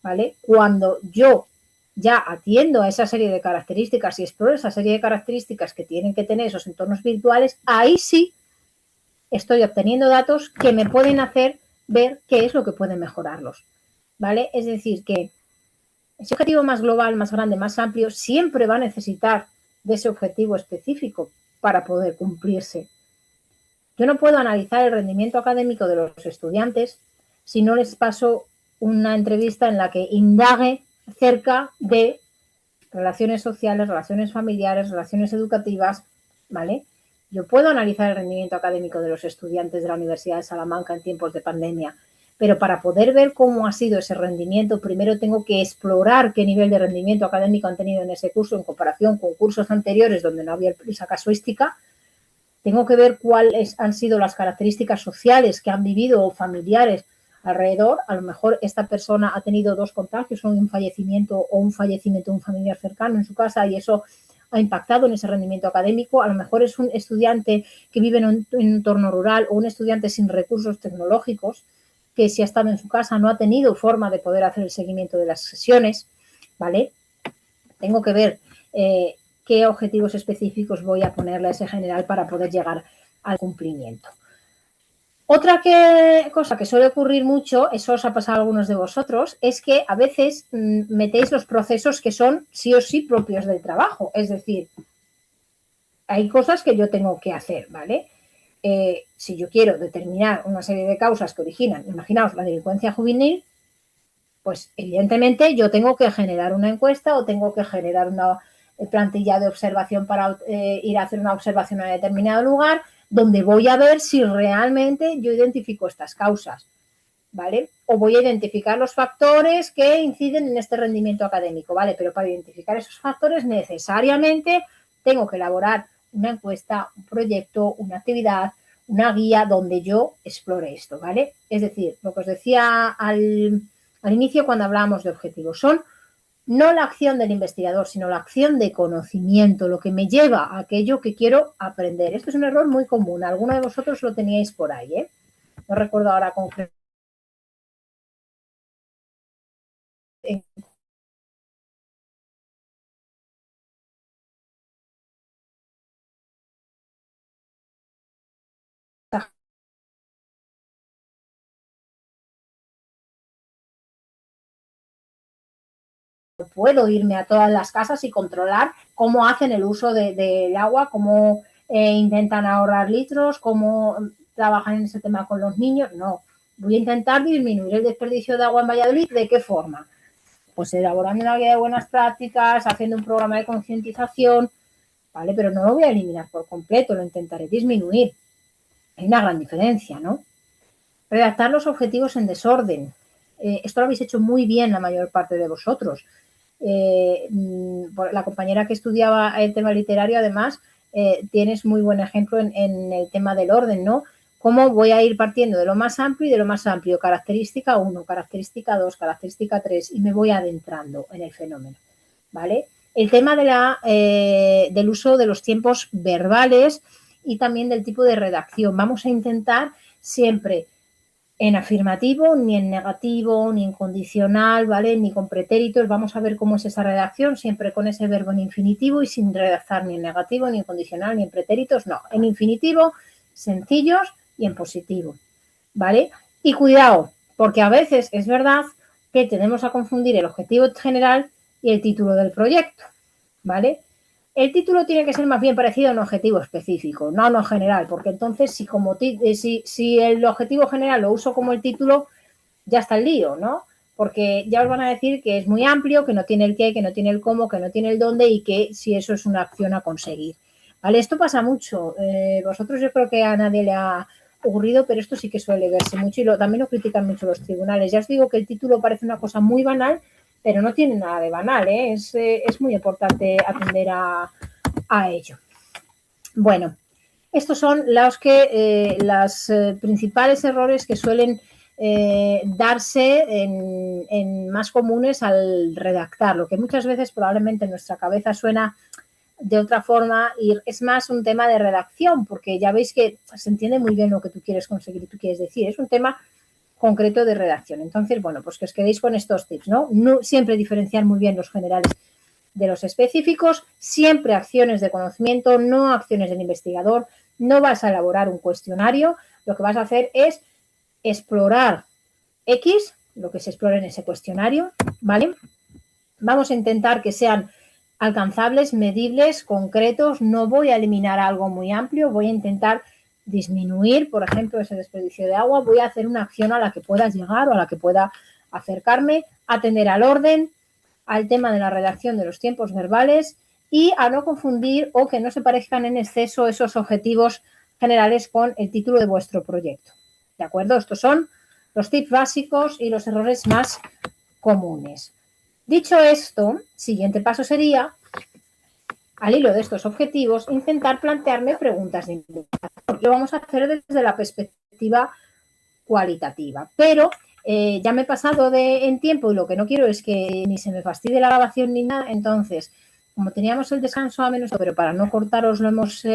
¿vale? Cuando yo ya atiendo a esa serie de características y exploro esa serie de características que tienen que tener esos entornos virtuales, ahí sí estoy obteniendo datos que me pueden hacer ver qué es lo que puede mejorarlos, ¿vale? Es decir, que ese objetivo más global, más grande, más amplio, siempre va a necesitar de ese objetivo específico para poder cumplirse. Yo no puedo analizar el rendimiento académico de los estudiantes si no les paso una entrevista en la que indague acerca de relaciones sociales, relaciones familiares, relaciones educativas, ¿vale? Yo puedo analizar el rendimiento académico de los estudiantes de la Universidad de Salamanca en tiempos de pandemia, pero para poder ver cómo ha sido ese rendimiento, primero tengo que explorar qué nivel de rendimiento académico han tenido en ese curso en comparación con cursos anteriores donde no había esa casuística. Tengo que ver cuáles han sido las características sociales que han vivido o familiares alrededor. A lo mejor esta persona ha tenido 2 contagios o un fallecimiento de un familiar cercano en su casa y eso ha impactado en ese rendimiento académico. A lo mejor es un estudiante que vive en un entorno rural o un estudiante sin recursos tecnológicos que si ha estado en su casa no ha tenido forma de poder hacer el seguimiento de las sesiones, ¿vale? Tengo que ver qué objetivos específicos voy a ponerle a ese general para poder llegar al cumplimiento. Otra cosa que suele ocurrir mucho, eso os ha pasado a algunos de vosotros, es que a veces metéis los procesos que son sí o sí propios del trabajo. Es decir, hay cosas que yo tengo que hacer, ¿vale? Si yo quiero determinar una serie de causas que originan, imaginaos, la delincuencia juvenil, pues evidentemente yo tengo que generar una encuesta o tengo que generar una plantilla de observación para ir a hacer una observación a determinado lugar donde voy a ver si realmente yo identifico estas causas, ¿vale? O voy a identificar los factores que inciden en este rendimiento académico, ¿vale? Pero para identificar esos factores necesariamente tengo que elaborar una encuesta, un proyecto, una actividad, una guía donde yo explore esto, ¿vale? Es decir, lo que os decía al inicio cuando hablábamos de objetivos, son no la acción del investigador, sino la acción de conocimiento, lo que me lleva a aquello que quiero aprender. Esto es un error muy común, alguno de vosotros lo teníais por ahí, ¿eh? No recuerdo ahora concretamente. Puedo irme a todas las casas y controlar cómo hacen el uso del agua, cómo intentan ahorrar litros, cómo trabajan en ese tema con los niños. No, voy a intentar disminuir el desperdicio de agua en Valladolid. ¿De qué forma? Pues elaborando una guía de buenas prácticas, haciendo un programa de concientización, ¿vale? Pero no lo voy a eliminar por completo, lo intentaré disminuir. Hay una gran diferencia, ¿no? Redactar los objetivos en desorden. Esto lo habéis hecho muy bien la mayor parte de vosotros. La compañera que estudiaba el tema literario, además, tienes muy buen ejemplo en el tema del orden, ¿no? Cómo voy a ir partiendo de lo más amplio y de lo más amplio, característica 1, característica 2, característica 3, y me voy adentrando en el fenómeno, ¿vale? El tema del uso de los tiempos verbales y también del tipo de redacción. Vamos a intentar siempre en afirmativo, ni en negativo, ni en condicional, ¿vale? Ni con pretéritos. Vamos a ver cómo es esa redacción, siempre con ese verbo en infinitivo y sin redactar ni en negativo, ni en condicional, ni en pretéritos, no. En infinitivo, sencillos y en positivo, ¿vale? Y cuidado, porque a veces es verdad que tendemos a confundir el objetivo general y el título del proyecto, ¿vale? El título tiene que ser más bien parecido a un objetivo específico, no a uno general, porque entonces si el objetivo general lo uso como el título, ya está el lío, ¿no? Porque ya os van a decir que es muy amplio, que no tiene el qué, que no tiene el cómo, que no tiene el dónde y que si eso es una acción a conseguir. ¿Vale? Esto pasa mucho. Vosotros yo creo que a nadie le ha ocurrido, pero esto sí que suele verse mucho y también lo critican mucho los tribunales. Ya os digo que el título parece una cosa muy banal, pero no tiene nada de banal, ¿eh? Es muy importante atender a ello. Bueno, estos son los principales errores que suelen darse en más comunes al redactar, lo que muchas veces probablemente en nuestra cabeza suena de otra forma y es más un tema de redacción, porque ya veis que se entiende muy bien lo que tú quieres conseguir y tú quieres decir. Es un tema concreto de redacción. Entonces, bueno, pues que os quedéis con estos tips, ¿no? No siempre diferenciar muy bien los generales de los específicos, siempre acciones de conocimiento, no acciones del investigador. No vas a elaborar un cuestionario, lo que vas a hacer es explorar X, lo que se explora en ese cuestionario, ¿vale? Vamos a intentar que sean alcanzables, medibles, concretos. No voy a eliminar algo muy amplio, voy a intentar disminuir, por ejemplo, ese desperdicio de agua, voy a hacer una acción a la que puedas llegar o a la que pueda acercarme, atender al orden, al tema de la redacción de los tiempos verbales y a no confundir o que no se parezcan en exceso esos objetivos generales con el título de vuestro proyecto. ¿De acuerdo? Estos son los tips básicos y los errores más comunes. Dicho esto, siguiente paso sería, al hilo de estos objetivos, intentar plantearme preguntas de investigación. Lo vamos a hacer desde la perspectiva cualitativa, pero ya me he pasado en tiempo y lo que no quiero es que ni se me fastidie la grabación ni nada. Entonces, como teníamos el descanso a menos, pero para no cortaros lo hemos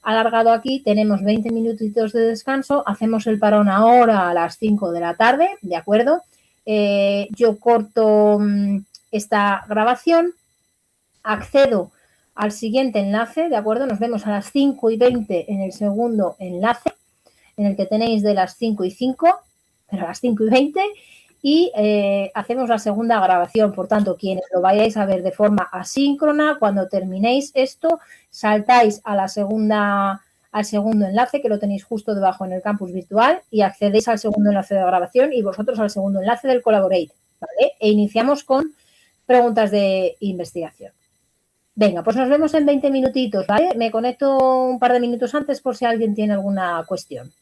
alargado aquí, tenemos 20 minutitos de descanso, hacemos el parón ahora a las 5 de la tarde, ¿de acuerdo? Yo corto esta grabación, accedo al siguiente enlace, ¿de acuerdo? Nos vemos a las 5:20 en el segundo enlace, en el que tenéis de las 5:05, pero a las 5:20, y hacemos la segunda grabación. Por tanto, quienes lo vayáis a ver de forma asíncrona, cuando terminéis esto, saltáis a al segundo enlace, que lo tenéis justo debajo en el campus virtual, y accedéis al segundo enlace de grabación y vosotros al segundo enlace del Collaborate, ¿vale? E iniciamos con preguntas de investigación. Venga, pues nos vemos en 20 minutitos, ¿vale? Me conecto un par de minutos antes por si alguien tiene alguna cuestión.